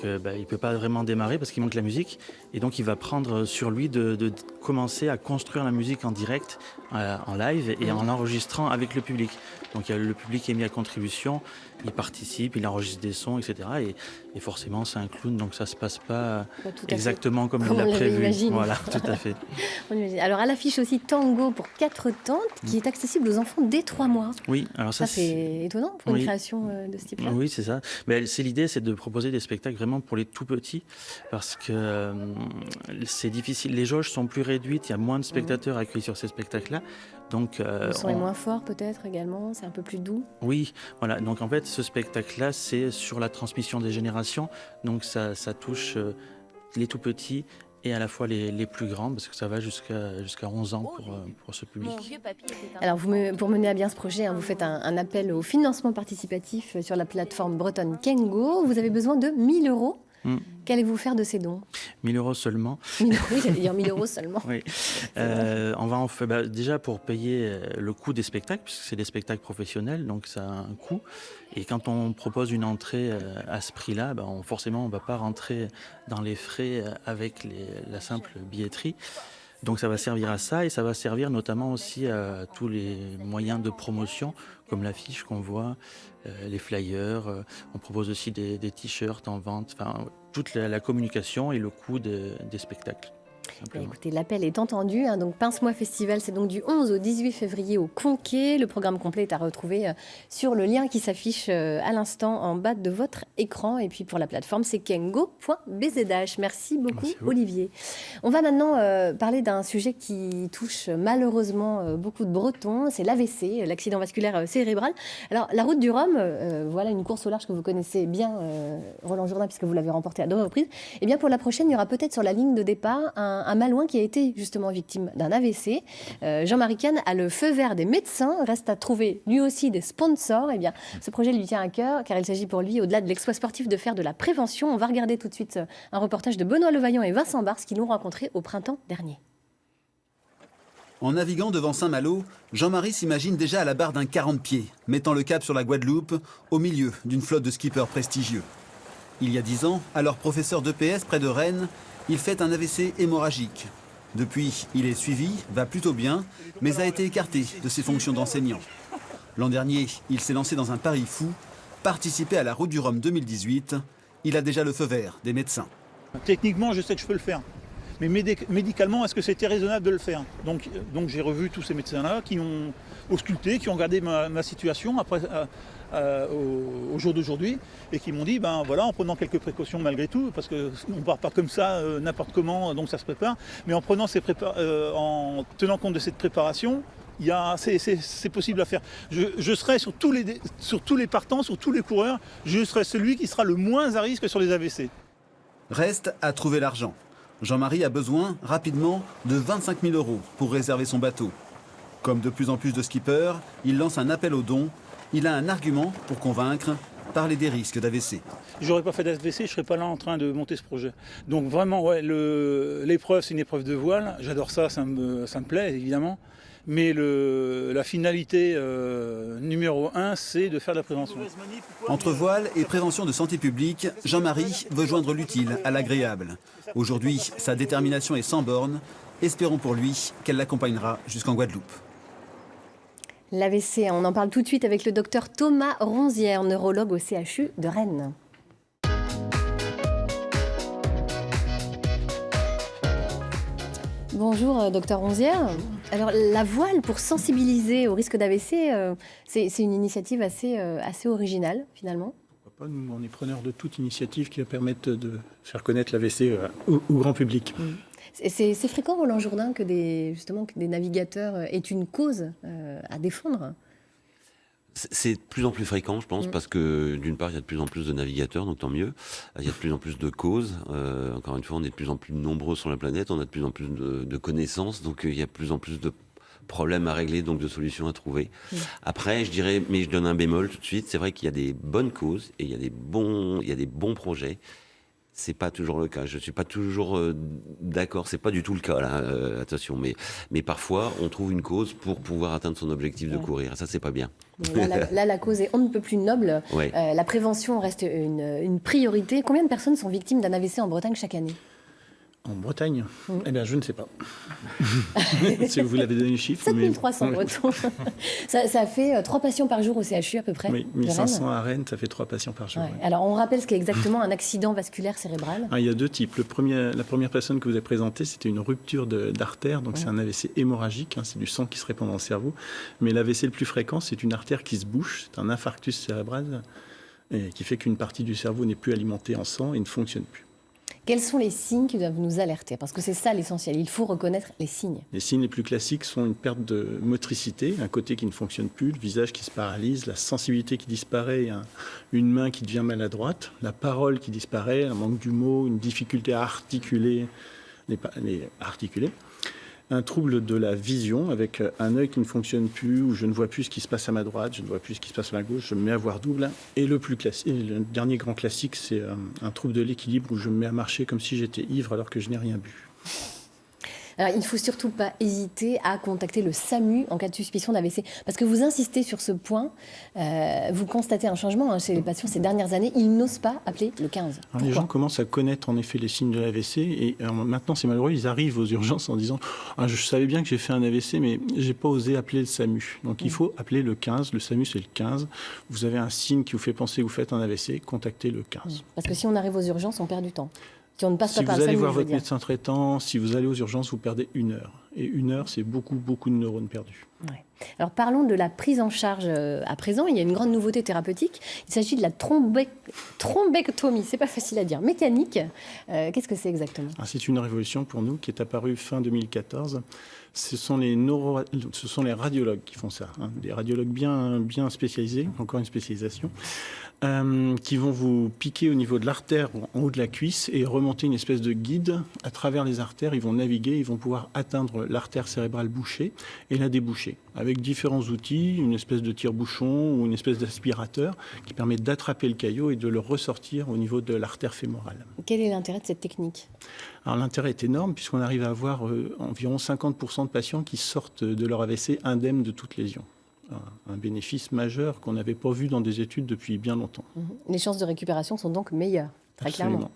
il ne peut pas vraiment démarrer parce qu'il manque la musique. Et donc, il va prendre sur lui de commencer à construire la musique en direct, en live et en l'enregistrant avec le public. Donc, le public est mis à contribution, il participe, il enregistre des sons, etc. Et forcément, c'est un clown, donc ça ne se passe pas exactement comme il l'a prévu. Voilà, tout à fait. Alors, à l'affiche aussi, Tango pour 4 tentes, qui est accessible aux enfants dès 3 mois. Oui, alors ça c'est étonnant pour une création de ce type-là. Oui, c'est ça. Mais l'idée, c'est de proposer des spectacles vraiment pour les tout petits, parce que c'est difficile. Les jauges sont plus réduites, il y a moins de spectateurs accueillis sur ces spectacles-là. Donc, le son est moins fort peut-être également, c'est un peu plus doux. Oui, voilà. Donc en fait, ce spectacle-là, c'est sur la transmission des générations. Donc ça touche les tout petits et à la fois les plus grands, parce que ça va jusqu'à 11 ans pour ce public. Alors, pour mener à bien ce projet, vous faites un appel au financement participatif sur la plateforme bretonne Kengo. Vous avez besoin de 1 000 €. Qu'allez-vous faire de ces dons ? 1 000 € seulement. Oui, j'allais dire 1 000 € seulement. Oui. On va en faire déjà pour payer le coût des spectacles, puisque c'est des spectacles professionnels, donc ça a un coût. Et quand on propose une entrée à ce prix-là, forcément, on ne va pas rentrer dans les frais avec la simple billetterie. Donc ça va servir à ça et ça va servir notamment aussi à tous les moyens de promotion, comme l'affiche qu'on voit, les flyers. On propose aussi des t-shirts en vente, toute la communication et le coût des spectacles. Écoutez, l'appel est entendu. Donc Pince-moi Festival, c'est donc du 11 au 18 février au Conquet. Le programme complet est à retrouver sur le lien qui s'affiche à l'instant en bas de votre écran. Et puis pour la plateforme, c'est kengo.bzh. Merci beaucoup, Olivier. On va maintenant parler d'un sujet qui touche malheureusement beaucoup de Bretons. C'est l'AVC, l'accident vasculaire cérébral. Alors, la route du Rhum, voilà une course au large que vous connaissez bien, Roland Jourdain, puisque vous l'avez remportée à 2 reprises. Et bien pour la prochaine, il y aura peut-être sur la ligne de départ un Malouin qui a été justement victime d'un AVC. Jean-Marie Canne a le feu vert des médecins, reste à trouver lui aussi des sponsors. Eh bien, ce projet lui tient à cœur car il s'agit pour lui, au-delà de l'exploit sportif, de faire de la prévention. On va regarder tout de suite un reportage de Benoît Levaillant et Vincent Bars qui l'ont rencontré au printemps dernier. En naviguant devant Saint-Malo, Jean-Marie s'imagine déjà à la barre d'un 40 pieds, mettant le cap sur la Guadeloupe, au milieu d'une flotte de skippers prestigieux. Il y a 10 ans, alors professeur d'EPS près de Rennes, il fait un AVC hémorragique. Depuis, il est suivi, va plutôt bien, mais a été écarté de ses fonctions d'enseignant. L'an dernier, il s'est lancé dans un pari fou, participer à la Route du Rhum 2018. Il a déjà le feu vert des médecins. Techniquement, je sais que je peux le faire. Mais médicalement, est-ce que c'était raisonnable de le faire ? Donc j'ai revu tous ces médecins-là qui ont ausculté, qui ont regardé ma situation après, au jour d'aujourd'hui et qui m'ont dit, ben voilà, en prenant quelques précautions malgré tout, parce qu'on ne part pas comme ça, n'importe comment, donc ça se prépare, mais en en tenant compte de cette préparation, c'est possible à faire. Je serai sur tous les partants, sur tous les coureurs, je serai celui qui sera le moins à risque sur les AVC. Reste à trouver l'argent. Jean-Marie a besoin, rapidement, de 25 000 € pour réserver son bateau. Comme de plus en plus de skippers, il lance un appel aux dons. Il a un argument pour convaincre, parler des risques d'AVC. J'aurais pas fait d'AVC, je ne serais pas là en train de monter ce projet. Donc vraiment, ouais, l'épreuve, c'est une épreuve de voile. J'adore ça, ça me plaît évidemment. Mais la finalité numéro 1, c'est de faire de la prévention. Entre voile et prévention de santé publique, Jean-Marie veut joindre l'utile à l'agréable. Aujourd'hui, sa détermination est sans borne. Espérons pour lui qu'elle l'accompagnera jusqu'en Guadeloupe. L'AVC, on en parle tout de suite avec le docteur Thomas Ronzière, neurologue au CHU de Rennes. Bonjour, docteur Ronzière. Alors, la voile pour sensibiliser au risque d'AVC, c'est une initiative assez originale, finalement. Nous, on est preneurs de toute initiative qui va permettre de faire connaître l'AVC au grand public. C'est fréquent, Roland Jourdain, que des navigateurs aient une cause à défendre. C'est de plus en plus fréquent, je pense, parce que d'une part, il y a de plus en plus de navigateurs, donc tant mieux. Il y a de plus en plus de causes. Encore une fois, on est de plus en plus nombreux sur la planète, on a de plus en plus de connaissances, donc il y a de plus en plus de problèmes à régler, donc de solutions à trouver. Après, je dirais, mais je donne un bémol tout de suite, c'est vrai qu'il y a des bonnes causes et il y a des bons projets. C'est pas toujours le cas. Je suis pas toujours d'accord. C'est pas du tout le cas là. Attention, mais parfois on trouve une cause pour pouvoir atteindre son objectif de courir. Ça, c'est pas bien. Là, la cause est on ne peut plus noble. Ouais. La prévention reste une priorité. Combien de personnes sont victimes d'un AVC en Bretagne chaque année ? En Bretagne ? Eh bien, je ne sais pas. Si vous l'avez donné le chiffre. 7300 Bretons. Ça fait 3 patients par jour au CHU à peu près. Oui, 1500 à Rennes, ça fait 3 patients par jour. Ouais. Ouais. Alors, on rappelle ce qu'est exactement un accident vasculaire cérébral. Il y a deux types. La première personne que vous avez présentée, c'était une rupture d'artère. Donc, c'est un AVC hémorragique. C'est du sang qui se répand dans le cerveau. Mais l'AVC le plus fréquent, c'est une artère qui se bouche. C'est un infarctus cérébral qui fait qu'une partie du cerveau n'est plus alimentée en sang et ne fonctionne plus. Quels sont les signes qui doivent nous alerter ? Parce que c'est ça l'essentiel, il faut reconnaître les signes. Les signes les plus classiques sont une perte de motricité, un côté qui ne fonctionne plus, le visage qui se paralyse, la sensibilité qui disparaît, une main qui devient maladroite, la parole qui disparaît, un manque du mot, une difficulté à articuler, un trouble de la vision avec un œil qui ne fonctionne plus, où je ne vois plus ce qui se passe à ma droite, je ne vois plus ce qui se passe à ma gauche, je me mets à voir double. Et le dernier grand classique, c'est un trouble de l'équilibre où je me mets à marcher comme si j'étais ivre alors que je n'ai rien bu. Alors, il ne faut surtout pas hésiter à contacter le SAMU en cas de suspicion d'AVC. Parce que vous insistez sur ce point, vous constatez un changement chez les patients ces dernières années, ils n'osent pas appeler le 15. Les gens commencent à connaître en effet les signes de l'AVC et maintenant c'est malheureux, ils arrivent aux urgences en disant « Je savais bien que j'ai fait un AVC mais je n'ai pas osé appeler le SAMU ». Donc il faut appeler le 15, le SAMU c'est le 15. Vous avez un signe qui vous fait penser que vous faites un AVC, contactez le 15. Parce que si on arrive aux urgences, on perd du temps. Si on ne passe pas par vous allez voir votre médecin traitant, si vous allez aux urgences, vous perdez 1 heure. Et 1 heure, c'est beaucoup de neurones perdus. Ouais. Alors parlons de la prise en charge à présent. Il y a une grande nouveauté thérapeutique. Il s'agit de la thrombectomie. C'est pas facile à dire. Mécanique. Qu'est-ce que c'est exactement ? C'est une révolution pour nous qui est apparue fin 2014. Ce sont les radiologues qui font ça. Des radiologues bien spécialisés, encore une spécialisation. Qui vont vous piquer au niveau de l'artère en haut de la cuisse et remonter une espèce de guide à travers les artères. Ils vont naviguer, ils vont pouvoir atteindre l'artère cérébrale bouchée et la déboucher. déchets, avec différents outils, une espèce de tire-bouchon ou une espèce d'aspirateur qui permet d'attraper le caillot et de le ressortir au niveau de l'artère fémorale. Quel est l'intérêt de cette technique ? Alors l'intérêt est énorme puisqu'on arrive à avoir environ 50% de patients qui sortent de leur AVC indemnes de toute lésion. Un bénéfice majeur qu'on n'avait pas vu dans des études depuis bien longtemps. Les chances de récupération sont donc meilleures, très Absolument. clairement.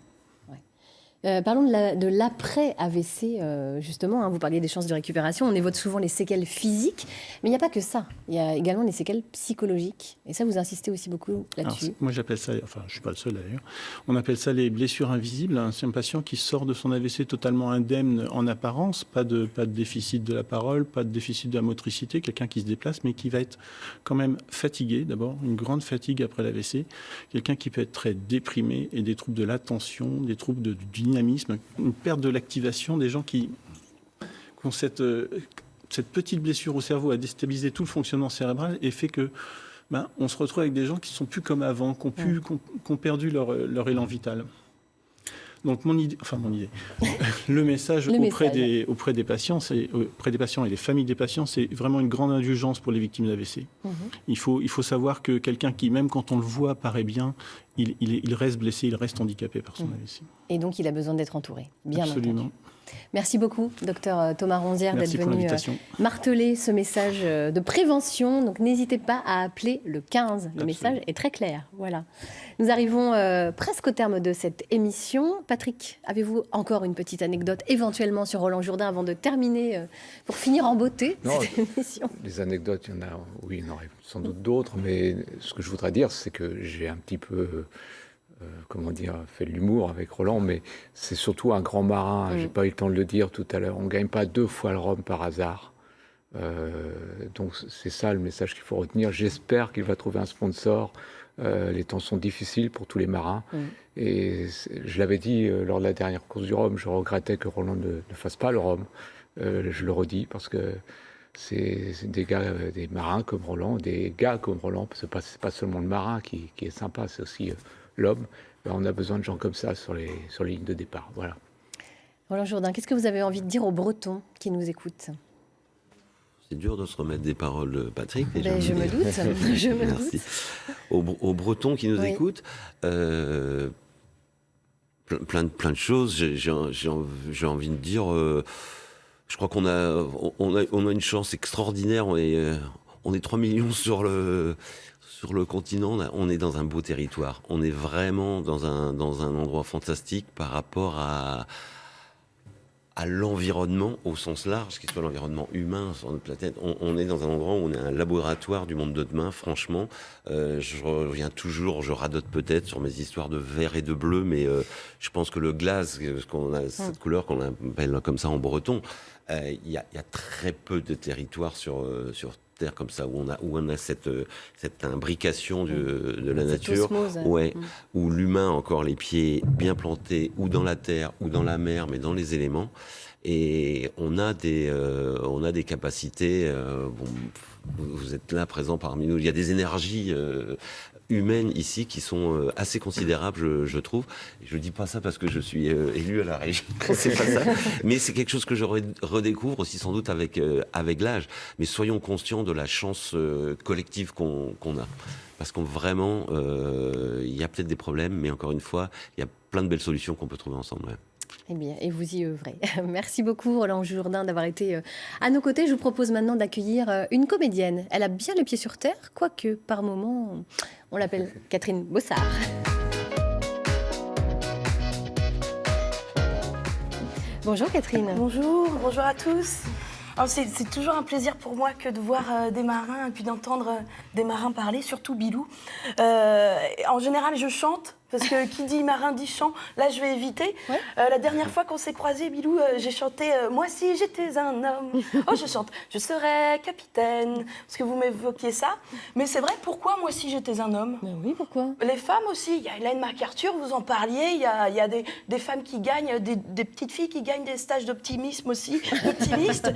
Parlons de l'après-AVC, justement. Vous parliez des chances de récupération. On évoque souvent les séquelles physiques, mais il n'y a pas que ça. Il y a également les séquelles psychologiques. Et ça, vous insistez aussi beaucoup là-dessus. Alors, moi, j'appelle ça, enfin, je ne suis pas le seul d'ailleurs, on appelle ça les blessures invisibles. C'est un patient qui sort de son AVC totalement indemne en apparence, pas de déficit de la parole, pas de déficit de la motricité, quelqu'un qui se déplace, mais qui va être quand même fatigué, d'abord, une grande fatigue après l'AVC, quelqu'un qui peut être très déprimé et des troubles de l'attention, des troubles du dynamisme, une perte de l'activation, des gens qui ont cette petite blessure au cerveau à déstabiliser tout le fonctionnement cérébral et fait que on se retrouve avec des gens qui ne sont plus comme avant, qui ont perdu leur élan vital. Donc mon idée, le message auprès des patients, auprès des patients et des familles des patients, c'est vraiment une grande indulgence pour les victimes d'AVC. Il faut savoir que quelqu'un qui, même quand on le voit, paraît bien, il reste blessé, il reste handicapé par son AVC. Et donc il a besoin d'être entouré, bien Absolument. entendu. Merci beaucoup, docteur Thomas Ronzière, d'être venu marteler ce message de prévention. Donc n'hésitez pas à appeler le 15. Le message est très clair. Voilà. Nous arrivons presque au terme de cette émission. Patrick, avez-vous encore une petite anecdote éventuellement sur Roland Jourdain avant de terminer, pour finir en beauté cette émission ? Les anecdotes, il y en a, oui, il y en aurait sans doute d'autres, mais ce que je voudrais dire, c'est que j'ai un petit peu... fait de l'humour avec Roland, mais c'est surtout un grand marin. J'ai pas eu le temps de le dire tout à l'heure. On gagne pas 2 fois le Rhum par hasard. Donc c'est ça le message qu'il faut retenir. J'espère qu'il va trouver un sponsor. Les temps sont difficiles pour tous les marins. Et je l'avais dit lors de la dernière course du Rhum, je regrettais que Roland ne fasse pas le Rhum. Je le redis parce que c'est des gars, des marins comme Roland, des gars comme Roland. C'est pas seulement le marin qui est sympa, c'est aussi l'homme. On a besoin de gens comme ça sur les lignes de départ. Voilà. Roland Jourdain, qu'est-ce que vous avez envie de dire aux Bretons qui nous écoutent ? C'est dur de se remettre des paroles de Patrick. Je me doute. Merci. Aux Bretons qui nous écoutent, plein de choses. J'ai envie de dire, je crois qu'on a une chance extraordinaire. On est 3 millions sur le continent. On est dans un beau territoire. On est vraiment dans un endroit fantastique par rapport à l'environnement au sens large, qu'il soit l'environnement humain sur notre planète. On est dans un endroit où on est un laboratoire du monde de demain, franchement. Je reviens toujours, je radote peut-être sur mes histoires de vert et de bleu, mais je pense que le glace, cette couleur qu'on appelle comme ça en breton, il y a très peu de territoires sur Terre comme ça, où on a cette imbrication de la nature, où l'humain a encore les pieds bien plantés, ou dans la terre, ou dans la mer, mais dans les éléments. Et on a des capacités, vous êtes là présent parmi nous, il y a des énergies humaines ici qui sont assez considérables, je trouve. Et je ne dis pas ça parce que je suis élu à la région, c'est pas ça. Mais c'est quelque chose que je redécouvre aussi sans doute avec l'âge. Mais soyons conscients de la chance collective qu'on a. Parce qu'on vraiment, il y a peut-être des problèmes, mais encore une fois, il y a plein de belles solutions qu'on peut trouver ensemble. Ouais. Eh bien, et vous y œuvrez. Merci beaucoup, Roland Jourdain, d'avoir été à nos côtés. Je vous propose maintenant d'accueillir une comédienne. Elle a bien les pieds sur terre, quoique par moments, on l'appelle Catherine Bossard. Bonjour Catherine. Bonjour à tous. C'est toujours un plaisir pour moi que de voir des marins et puis d'entendre des marins parler, surtout Bilou. En général, je chante. Parce que qui dit marin dit chant, là je vais éviter. Ouais. La dernière fois qu'on s'est croisés, Bilou, j'ai chanté « Moi si j'étais un homme ». Oh, je chante « Je serais capitaine », parce que vous m'évoquiez ça. Mais c'est vrai, pourquoi moi si j'étais un homme ? Mais oui, pourquoi ? Les femmes aussi, il y a Ellen MacArthur, vous en parliez, il y a des femmes qui gagnent, des petites filles qui gagnent des stages d'optimisme aussi, d'optimistes.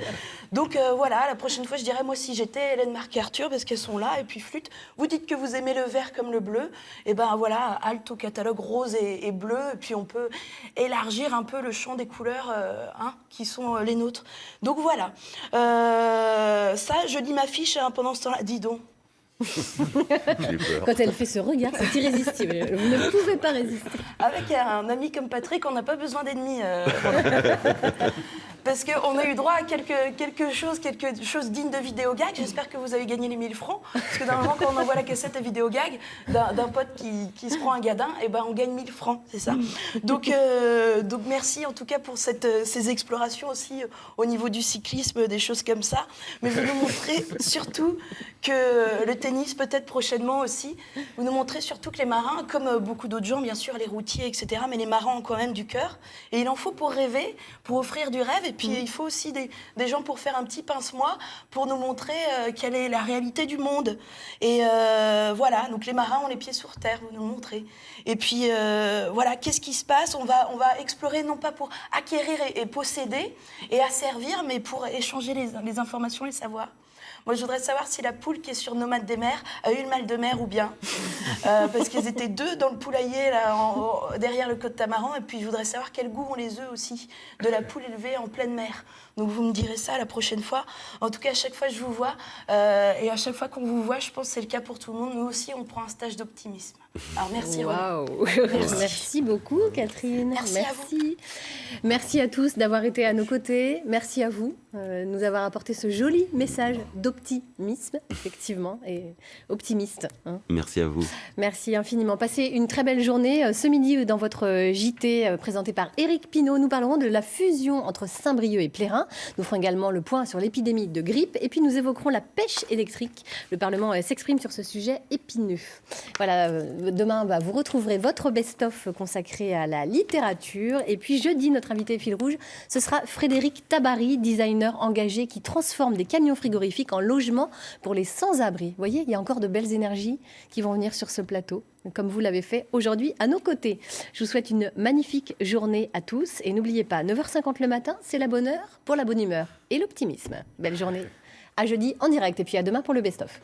Donc voilà, la prochaine fois je dirais « Moi si j'étais Ellen MacArthur », parce qu'elles sont là, et puis flûte. Vous dites que vous aimez le vert comme le bleu, et ben voilà, alto catalogue rose et bleu, et puis on peut élargir un peu le champ des couleurs qui sont les nôtres. Donc voilà, ça je lis ma fiche pendant ce temps-là, dis donc. Quand elle fait ce regard, c'est irrésistible. Vous ne pouvez pas résister. Avec un ami comme Patrick, on n'a pas besoin d'ennemis. Parce qu'on a eu droit à quelque chose digne de vidéo gag. J'espère que vous avez gagné les 1000 francs. Parce que normalement, quand on envoie la cassette à vidéo gag d'un pote qui se prend un gadin, et ben on gagne 1000 francs, c'est ça. Donc merci en tout cas pour ces explorations aussi au niveau du cyclisme, des choses comme ça. Mais vous nous montrez surtout que le tennis, peut-être prochainement aussi, vous nous montrez surtout que les marins, comme beaucoup d'autres gens, bien sûr, les routiers, etc., mais les marins ont quand même du cœur. Et il en faut pour rêver, pour offrir du rêve. Et puis, il faut aussi des gens pour faire un petit pince-moi, pour nous montrer quelle est la réalité du monde. Et voilà, donc les marins ont les pieds sur terre, vous nous montrez. Et puis, voilà, qu'est-ce qui se passe ? On va explorer, non pas pour acquérir et posséder et asservir, mais pour échanger les informations, les savoirs. Moi, je voudrais savoir si la poule qui est sur Nomade des mers a eu le mal de mer ou bien. Parce qu'ils étaient 2 dans le poulailler, là, derrière le Côte-Tamaran. Et puis, je voudrais savoir quel goût ont les œufs aussi de la poule élevée en pleine mer. Donc, vous me direz ça la prochaine fois. En tout cas, à chaque fois que je vous vois, et à chaque fois qu'on vous voit, je pense que c'est le cas pour tout le monde. Nous aussi, on prend un stage d'optimisme. Alors, merci. Waouh. Merci beaucoup, Catherine. Merci à vous. Merci à tous d'avoir été à nos côtés. Merci à vous de nous avoir apporté ce joli message d'optimisme, effectivement, et optimiste. Merci à vous. Merci infiniment. Passez une très belle journée. Ce midi, dans votre JT présenté par Éric Pinault, nous parlerons de la fusion entre Saint-Brieuc et Plérin. Nous ferons également le point sur l'épidémie de grippe et puis nous évoquerons la pêche électrique. Le Parlement s'exprime sur ce sujet épineux. Voilà, demain, vous retrouverez votre best-of consacré à la littérature. Et puis jeudi, notre invité fil rouge, ce sera Frédéric Tabary, designer engagé qui transforme des camions frigorifiques en logement pour les sans-abri. Vous voyez, il y a encore de belles énergies qui vont venir sur ce plateau, comme vous l'avez fait aujourd'hui à nos côtés. Je vous souhaite une magnifique journée à tous. Et n'oubliez pas, 9h50 le matin, c'est la bonne heure pour la bonne humeur et l'optimisme. Belle journée. À jeudi en direct et puis à demain pour le best-of.